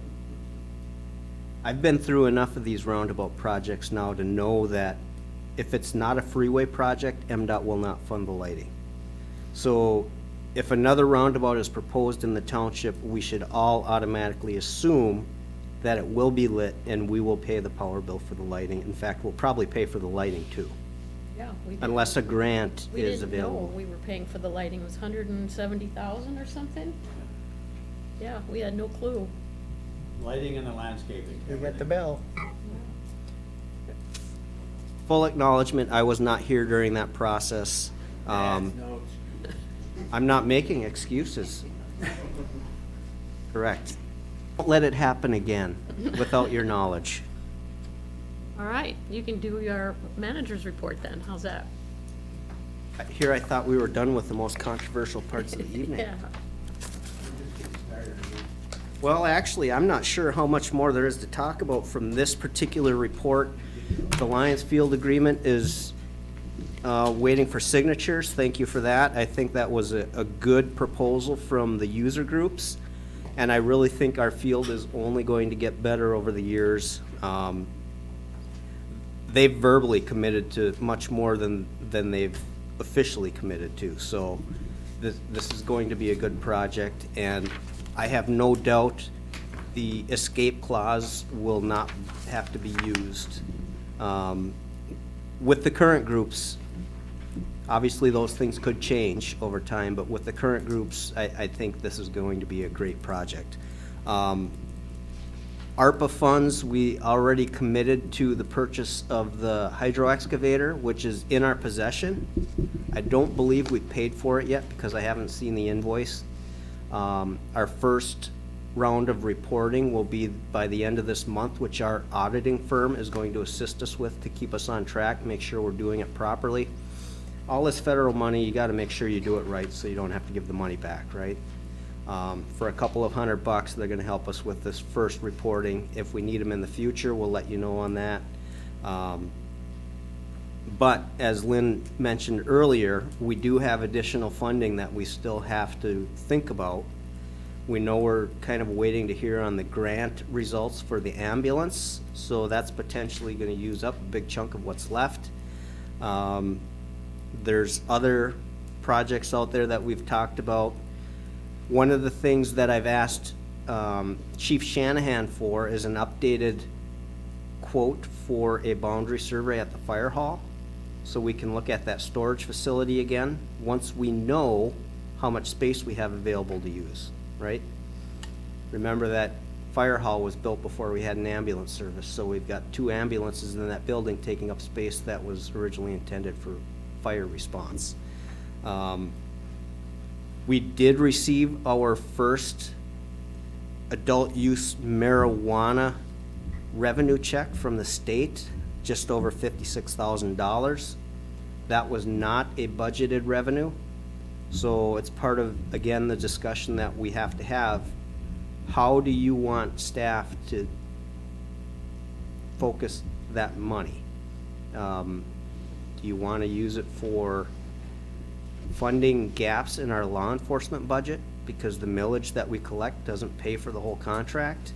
Speaker 12: I've been through enough of these roundabout projects now to know that if it's not a freeway project, MDOT will not fund the lighting. So if another roundabout is proposed in the township, we should all automatically assume that it will be lit and we will pay the power bill for the lighting. In fact, we'll probably pay for the lighting too,
Speaker 1: Yeah. We didn't-
Speaker 12: unless a grant
Speaker 1: We
Speaker 12: is
Speaker 1: didn't know
Speaker 12: available.
Speaker 1: we were paying for the lighting. It was 170,000 or something? Yeah, we had no clue.
Speaker 9: Lighting and the landscaping.
Speaker 3: You get the bill.
Speaker 12: Full acknowledgement, I was not here during that process.
Speaker 9: No,
Speaker 12: I'm not making excuses. Correct. Don't let it happen again without your knowledge.
Speaker 1: All right, you can do your manager's report then. How's that?
Speaker 12: Here I thought we were done with the most controversial parts of the evening.
Speaker 1: Yeah.
Speaker 12: Well, actually, I'm not sure how much more there is to talk about from this particular report. The Lions Field agreement is waiting for signatures. Thank you for that. I think that was a good proposal from the user groups, and I really think our field is only going to get better over the years. They've verbally committed to much more than they've officially committed to, so this is going to be a good project, and I have no doubt the escape clause will not have to be used. With the current groups, obviously those things could change over time, but with the current groups, I think this is going to be a great project. ARPA funds, we already committed to the purchase of the hydro excavator, which is in our possession. I don't believe we paid for it yet because I haven't seen the invoice. Our first round of reporting will be by the end of this month, which our auditing firm is going to assist us with to keep us on track, make sure we're doing it properly. All this federal money, you gotta make sure you do it right so you don't have to give the money back, right? For a couple of $100, they're gonna help us with this first reporting. If we need them in the future, we'll let you know on that. But as Lynn mentioned earlier, we do have additional funding that we still have to think about. We know we're kind of waiting to hear on the grant results for the ambulance, so that's potentially gonna use up a big chunk of what's left. There's other projects out there that we've talked about. One of the things that I've asked Chief Shanahan for is an updated quote for a boundary survey at the fire hall, so we can look at that storage facility again, once we know how much space we have available to use, right? Remember that fire hall was built before we had an ambulance service, so we've got 2 ambulances in that building taking up space that was originally intended for fire response. We did receive our first adult use marijuana revenue check from the state, just over $56,000. That was not a budgeted revenue. So it's part of, again, the discussion that we have to have. How do you want staff to focus that money? Do you want to use it for funding gaps in our law enforcement budget because the millage that we collect doesn't pay for the whole contract?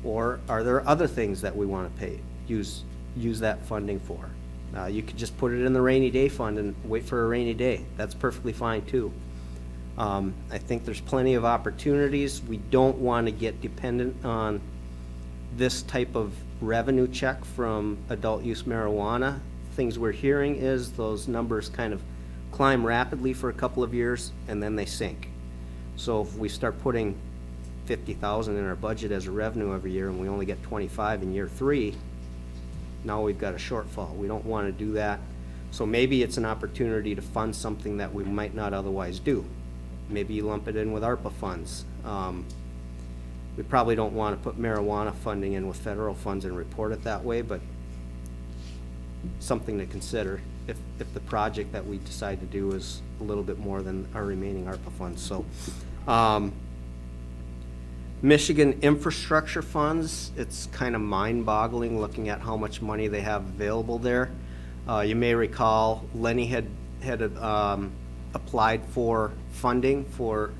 Speaker 12: Or are there other things that we want to use that funding for? You could just put it in the rainy day fund and wait for a rainy day. That's perfectly fine too. I think there's plenty of opportunities. We don't want to get dependent on this type of revenue check from adult use marijuana. Things we're hearing is those numbers kind of climb rapidly for a couple of years and then they sink. So if we start putting $50,000 in our budget as a revenue every year and we only get 25 in year 3, now we've got a shortfall. We don't want to do that. So maybe it's an opportunity to fund something that we might not otherwise do. Maybe you lump it in with ARPA funds. We probably don't want to put marijuana funding in with federal funds and report it that way, but something to consider if the project that we decide to do is a little bit more than our remaining ARPA funds. So, Michigan infrastructure funds, it's kind of mind-boggling looking at how much money they have available there. You may recall Lenny had applied for funding for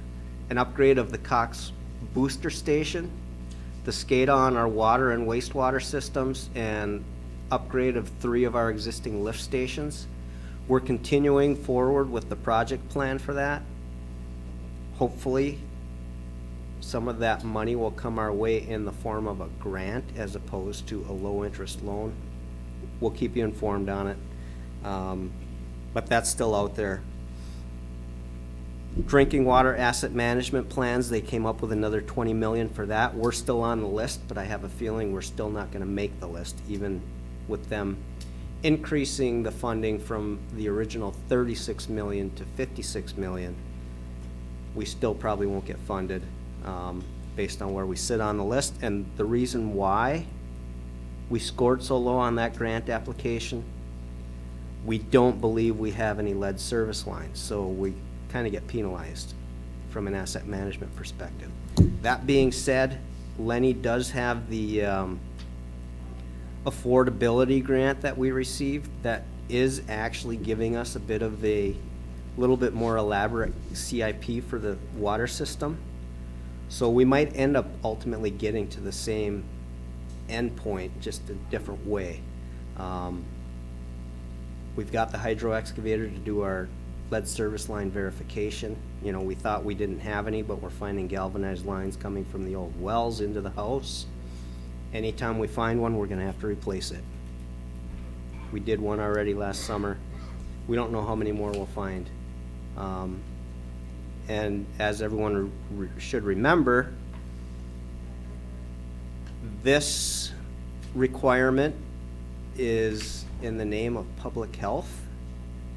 Speaker 12: an upgrade of the Cox booster station, the SCADA on our water and wastewater systems, and upgrade of 3 of our existing lift stations. We're continuing forward with the project plan for that. Hopefully, some of that money will come our way in the form of a grant as opposed to a low-interest loan. We'll keep you informed on it, but that's still out there. Drinking water asset management plans, they came up with another $20 million for that. We're still on the list, but I have a feeling we're still not going to make the list, even with them increasing the funding from the original $36 million to $56 million. We still probably won't get funded based on where we sit on the list. And the reason why we scored so low on that grant application, we don't believe we have any lead service lines, so we kind of get penalized from an asset management perspective. That being said, Lenny does have the affordability grant that we received that is actually giving us a bit of a little bit more elaborate CIP for the water system. So we might end up ultimately getting to the same endpoint, just a different way. We've got the hydro excavator to do our lead service line verification. You know, we thought we didn't have any, but we're finding galvanized lines coming from the old wells into the house. Anytime we find one, we're gonna have to replace it. We did one already last summer. We don't know how many more we'll find. And as everyone should remember, this requirement is in the name of public health,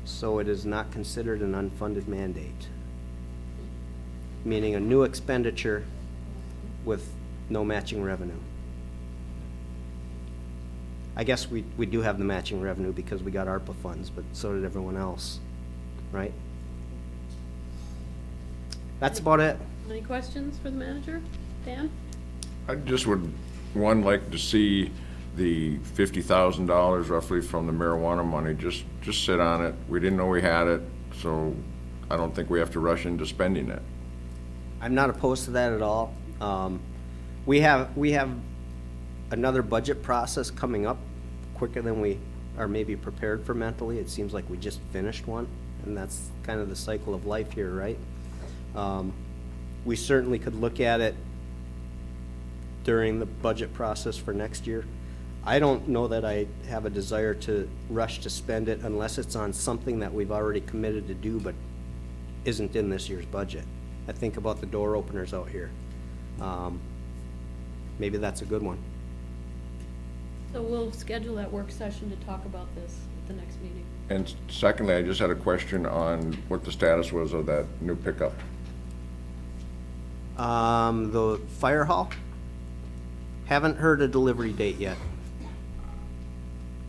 Speaker 12: so it is not considered an unfunded mandate, meaning a new expenditure with no matching revenue. I guess we do have the matching revenue because we got ARPA funds, but so did everyone else, right? That's about it.
Speaker 1: Any questions for the manager? Dan?
Speaker 11: I just would, like to see the $50,000 roughly from the marijuana money, just sit on it. We didn't know we had it, so I don't think we have to rush into spending it.
Speaker 12: I'm not opposed to that at all. We have another budget process coming up quicker than we are maybe prepared for mentally. It seems like we just finished one, and that's kind of the cycle of life here, right? We certainly could look at it during the budget process for next year. I don't know that I have a desire to rush to spend it unless it's on something that we've already committed to do but isn't in this year's budget. I think about the door openers out here. maybe that's a good one.
Speaker 1: So we'll schedule that work session to talk about this at the next meeting.
Speaker 11: And secondly, I just had a question on what the status was of that new pickup.
Speaker 12: The fire hall? Haven't heard a delivery date yet.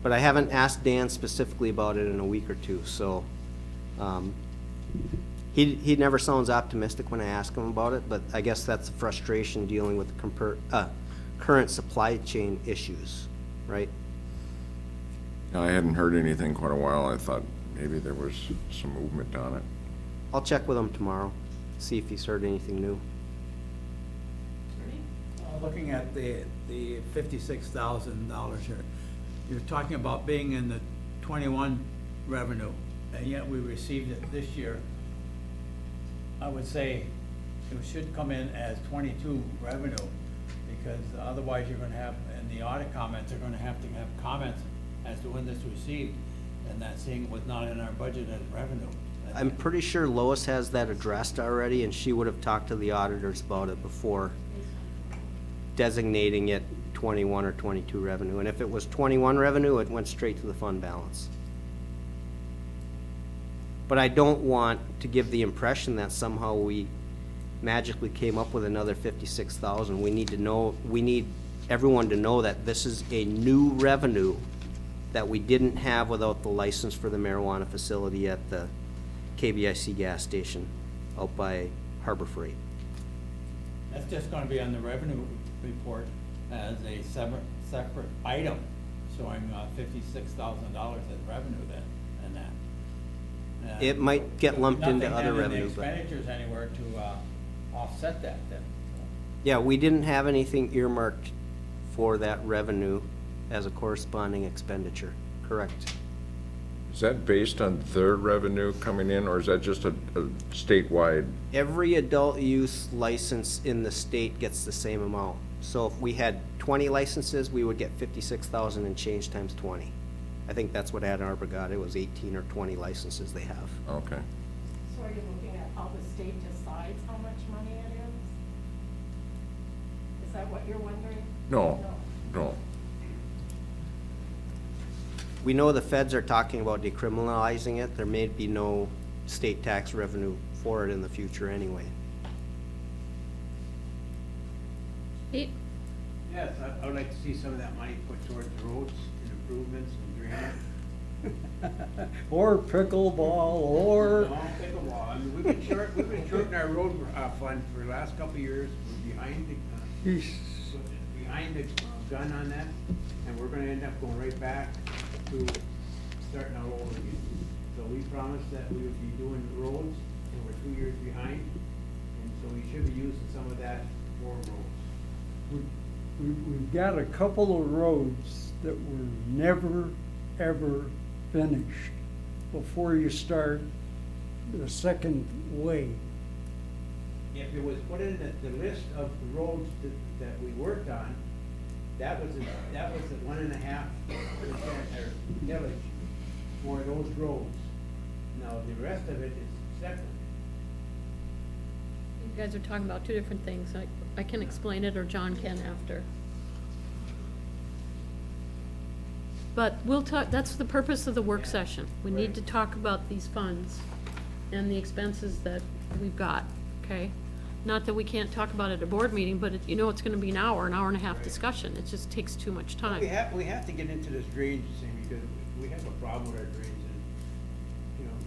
Speaker 12: But I haven't asked Dan specifically about it in a week or two, so, he never sounds optimistic when I ask him about it, but I guess that's the frustration dealing with the current supply chain issues, right?
Speaker 11: I hadn't heard anything quite a while. I thought maybe there was some movement on it.
Speaker 12: I'll check with him tomorrow, see if he's heard anything new.
Speaker 9: Looking at the $56,000 here, you're talking about being in the 21 revenue, and yet we received it this year. I would say it should come in as 22 revenue, because otherwise you're gonna have, in the audit comments, they're gonna have to have comments as to when this was received, and that saying was not in our budget as revenue.
Speaker 12: I'm pretty sure Lois has that addressed already, and she would have talked to the auditors about it before designating it 21 or 22 revenue. And if it was 21 revenue, it went straight to the fund balance. But I don't want to give the impression that somehow we magically came up with another 56,000. We need everyone to know that this is a new revenue that we didn't have without the license for the marijuana facility at the KBIC gas station out by Harbor Freight.
Speaker 9: That's just gonna be on the revenue report as a separate item, showing $56,000 as revenue then, and that. And
Speaker 12: It might get lumped into
Speaker 9: nothing
Speaker 12: other
Speaker 9: then in the
Speaker 12: revenue, but
Speaker 9: expenditures anywhere to offset that then.
Speaker 12: yeah, we didn't have anything earmarked for that revenue as a corresponding expenditure, correct?
Speaker 11: Is that based on their revenue coming in, or is that just a statewide?
Speaker 12: Every adult use license in the state gets the same amount. So if we had 20 licenses, we would get 56,000 and change times 20. I think that's what Ann Arbor got. It was 18 or 20 licenses they have.
Speaker 11: Okay.
Speaker 10: So are you looking at how the state decides how much money it is? Is that what you're wondering?
Speaker 11: No.
Speaker 12: We know the feds are talking about decriminalizing it. There may be no state tax revenue for it in the future anyway.
Speaker 1: Pete?
Speaker 7: Yes, I would like to see some of that money put towards roads and improvements and drainage.
Speaker 6: Or pickleball, or,
Speaker 7: No, pickleball. I mean, we've been shorting our road fund for the last couple of years. We're behind the gun on that, and we're gonna end up going right back to starting all over again. So we promised that we would be doing the roads, and we're 2 years behind, and so we should be using some of that for roads.
Speaker 6: we've got a couple of roads that were never, ever finished before you start the second wave.
Speaker 7: If it was put in the list of the roads that we worked on, that was the 1.5% or millage for those roads. Now, the rest of it is separate.
Speaker 1: You guys are talking about two different things. I can explain it, or John can after. But we'll talk, that's the purpose of the work session. We need to talk about these funds and the expenses that we've got, okay? Not that we can't talk about it at a board meeting, but you know it's gonna be an hour and a half discussion. It just takes too much time.
Speaker 7: We have to get into this drainage thing because we have a problem with our drains and, you know,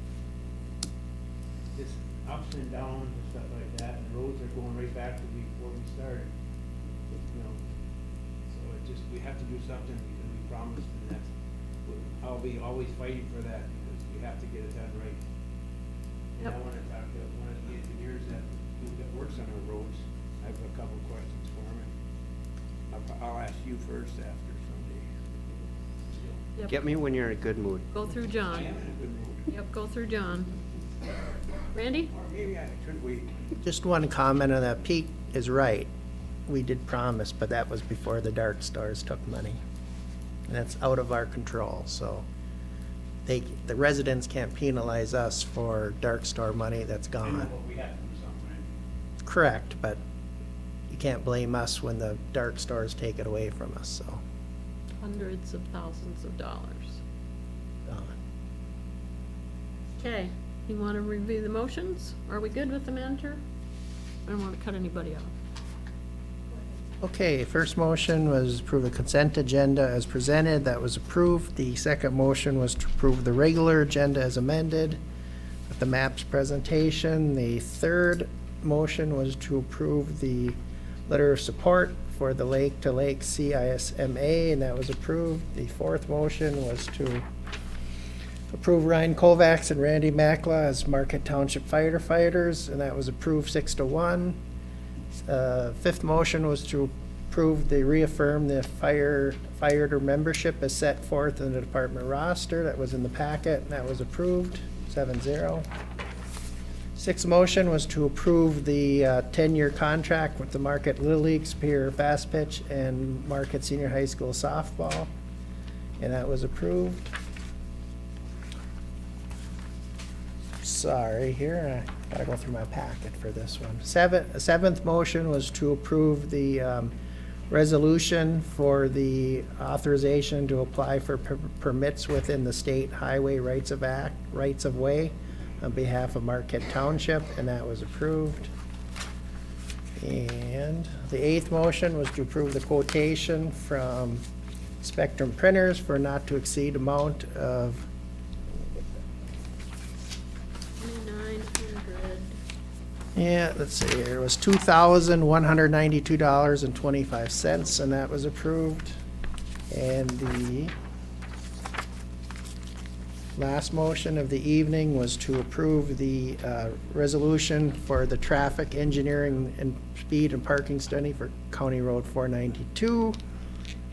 Speaker 7: just ups and downs and stuff like that, and roads are going right back to before we started. You know, so it just, we have to do something because we promised, and that's, I'll be always fighting for that because we have to get it done right. And I wanna talk to one of the engineers that works on our roads. I have a couple questions for him. I'll ask you first after someday.
Speaker 1: Yep.
Speaker 12: Get me when you're in a good mood.
Speaker 1: Go through
Speaker 7: I
Speaker 1: John.
Speaker 7: am in a good mood.
Speaker 1: Yep, go through John. Randy?
Speaker 7: Or maybe I should wait.
Speaker 3: Just one comment on that. Pete is right. We did promise, but that was before the Dark Stars took money. And that's out of our control, so the residents can't penalize us for Dark Star money that's
Speaker 7: I know,
Speaker 3: gone.
Speaker 7: but we have to do something.
Speaker 3: Correct, but you can't blame us when the dark stores take it away from us, so.
Speaker 1: Hundreds of thousands of dollars.
Speaker 3: uh,
Speaker 1: Okay, you want to review the motions? Are we good with the manager? I don't want to cut anybody off.
Speaker 3: Okay, first motion was approve the consent agenda as presented. That was approved. The second motion was to approve the regular agenda as amended with the maps presentation. The third motion was to approve the letter of support for the Lake to Lake CISMA, and that was approved. The fourth motion was to approve Ryan Kovacs and Randy Makla as Marquette Township firefighters, and that was approved 6-1. Fifth motion was to approve reaffirm the firefighter membership as set forth in the department roster. That was in the packet, and that was approved 7-0. Sixth motion was to approve the 10-year contract with the Marquette Little League, Superior Fast Pitch, and Marquette Senior High School softball, and that was approved. Sorry, here, I gotta go through my packet for this one. Seventh motion was to approve the resolution for the authorization to apply for permits within the state highway rights of way on behalf of Marquette Township, and that was approved. And the eighth motion was to approve the quotation from Spectrum Printers for not to exceed amount of Yeah, let's see here, it was $2,192.25, and that was approved. And the last motion of the evening was to approve the resolution for the traffic engineering and speed and parking study for County Road 492,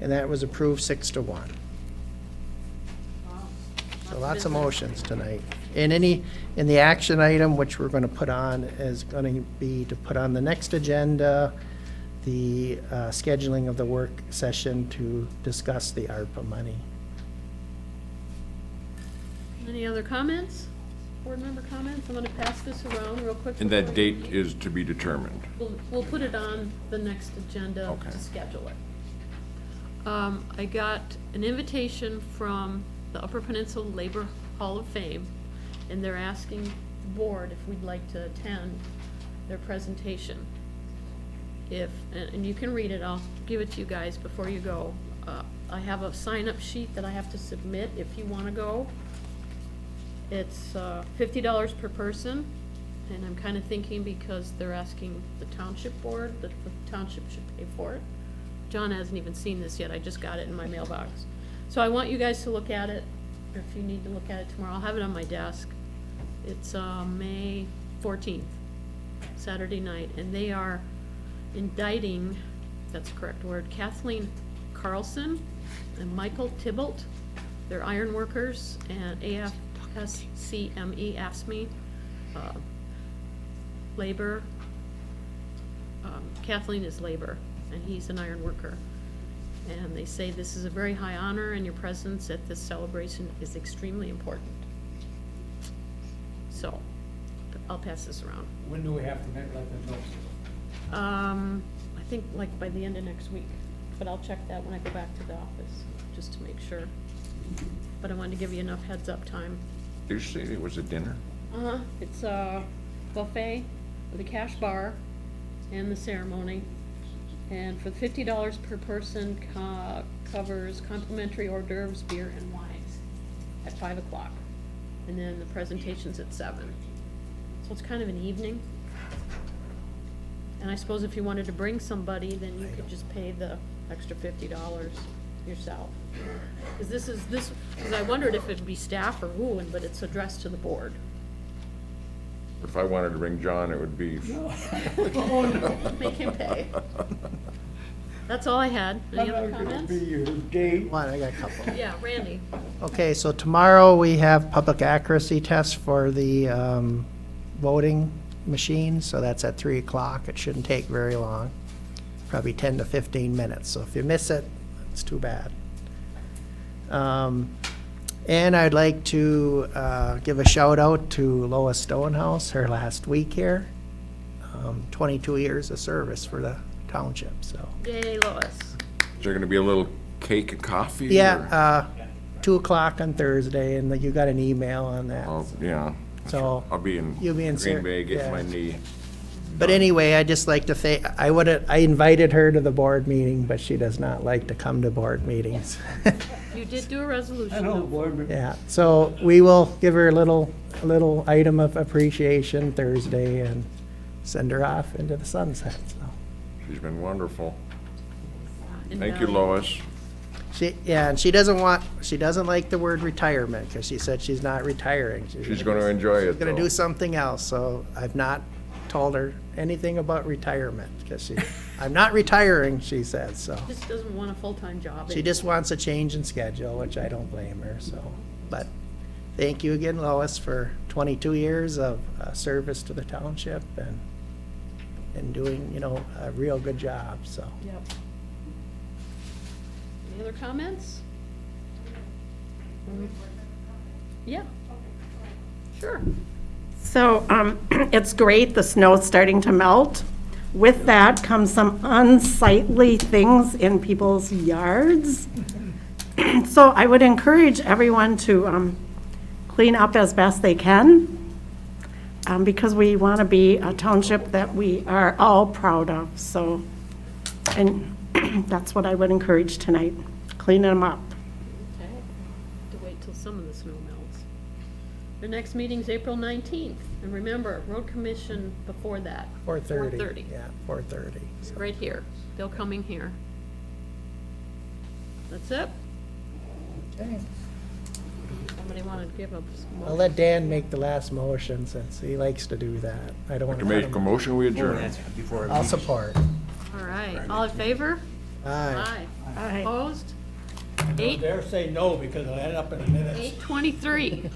Speaker 3: and that was approved 6-1. So lots of motions tonight. And in the action item, which we're gonna put on, is gonna be to put on the next agenda, the scheduling of the work session to discuss the ARPA money.
Speaker 1: Any other comments? Board member comments? I'm gonna pass this around real quick.
Speaker 11: And that date is to be determined.
Speaker 1: We'll put it on the next agenda
Speaker 11: Okay.
Speaker 1: to schedule it. I got an invitation from the Upper Peninsula Labor Hall of Fame, and they're asking the board if we'd like to attend their presentation. And you can read it, I'll give it to you guys before you go. I have a sign-up sheet that I have to submit if you wanna go. It's $50 per person, and I'm kinda thinking because they're asking the township board, that the township should pay for it. John hasn't even seen this yet, I just got it in my mailbox. So I want you guys to look at it, or if you need to look at it tomorrow, I'll have it on my desk. It's May 14th, Saturday night, and they are indicting, if that's the correct word, Kathleen Carlson and Michael Tybalt. They're iron workers, and AFSCME asked me, labor. Kathleen is labor, and he's an iron worker. And they say this is a very high honor, and your presence at this celebration is extremely important. So, I'll pass this around.
Speaker 14: When do we have to let them know?
Speaker 1: I think like by the end of next week, but I'll check that when I go back to the office, just to make sure. But I wanted to give you enough heads up time.
Speaker 11: Did you say it was a dinner?
Speaker 1: It's a buffet with a cash bar and the ceremony. And for $50 per person, covers complimentary hors d'oeuvres, beer, and wines at 5 o'clock. And then the presentation's at 7. So it's kind of an evening. And I suppose if you wanted to bring somebody, then you could just pay the extra $50 yourself. Because I wondered if it'd be staff or who, but it's addressed to the board.
Speaker 11: If I wanted to bring John, it would be.
Speaker 1: Make him pay. That's all I had. Any other comments?
Speaker 3: One, I got a couple.
Speaker 1: Yeah, Randy.
Speaker 3: Okay, so tomorrow we have public accuracy tests for the voting machines, so that's at 3 o'clock. It shouldn't take very long, probably 10 to 15 minutes. So if you miss it, it's too bad. And I'd like to give a shout out to Lois Stonehouse, her last week here. 22 years of service for the township, so.
Speaker 1: Yay, Lois.
Speaker 11: Is there gonna be a little cake and coffee? or-
Speaker 3: Yeah, 2 o'clock on Thursday, and you got an email on that.
Speaker 11: Oh, yeah.
Speaker 3: So,
Speaker 11: I'll be in
Speaker 3: you'll be in
Speaker 11: Green
Speaker 3: Sar-
Speaker 11: Bay getting
Speaker 3: yeah.
Speaker 11: my knee.
Speaker 3: But anyway, I'd just like to say, I invited her to the board meeting, but she does not like to come to board meetings.
Speaker 1: You did do a resolution.
Speaker 6: I know,
Speaker 1: though.
Speaker 6: board member.
Speaker 3: Yeah, so we will give her a little item of appreciation Thursday and send her off into the sunset, so.
Speaker 11: She's been wonderful. Thank you,
Speaker 1: Invaluable.
Speaker 11: Lois.
Speaker 3: And she doesn't like the word retirement, because she said she's not retiring.
Speaker 11: She's gonna enjoy it,
Speaker 3: She's gonna
Speaker 11: though.
Speaker 3: do something else, so I've not told her anything about retirement, because I'm not retiring, she says, so.
Speaker 1: Just doesn't want a full-time job.
Speaker 3: She just wants a change in schedule, which I don't blame her, so. But thank you again, Lois, for 22 years of service to the township and doing, a real good job, so.
Speaker 1: Yep. Any other comments? Yeah. Sure.
Speaker 10: So it's great, the snow's starting to melt. With that comes some unsightly things in people's yards. So I would encourage everyone to clean up as best they can, because we want to be a township that we are all proud of. So, and that's what I would encourage tonight, cleaning them up.
Speaker 1: Okay. To wait till some of the snow melts. The next meeting's April 19th. And remember, road commission before that.
Speaker 3: 4:30.
Speaker 1: 4:30.
Speaker 3: Yeah, 4:30. so.
Speaker 1: Right here. They'll coming here. That's it.
Speaker 3: Okay.
Speaker 1: Somebody want to give a
Speaker 3: I'll let Dan make the last motion, since he likes to do that. I don't want
Speaker 11: To make a motion, we adjourn.
Speaker 3: I'll support.
Speaker 1: All right. All in favor?
Speaker 3: Aye.
Speaker 10: Aye.
Speaker 1: Opposed?
Speaker 6: Don't dare say no, because I'll end up in a minute.
Speaker 1: 8:23.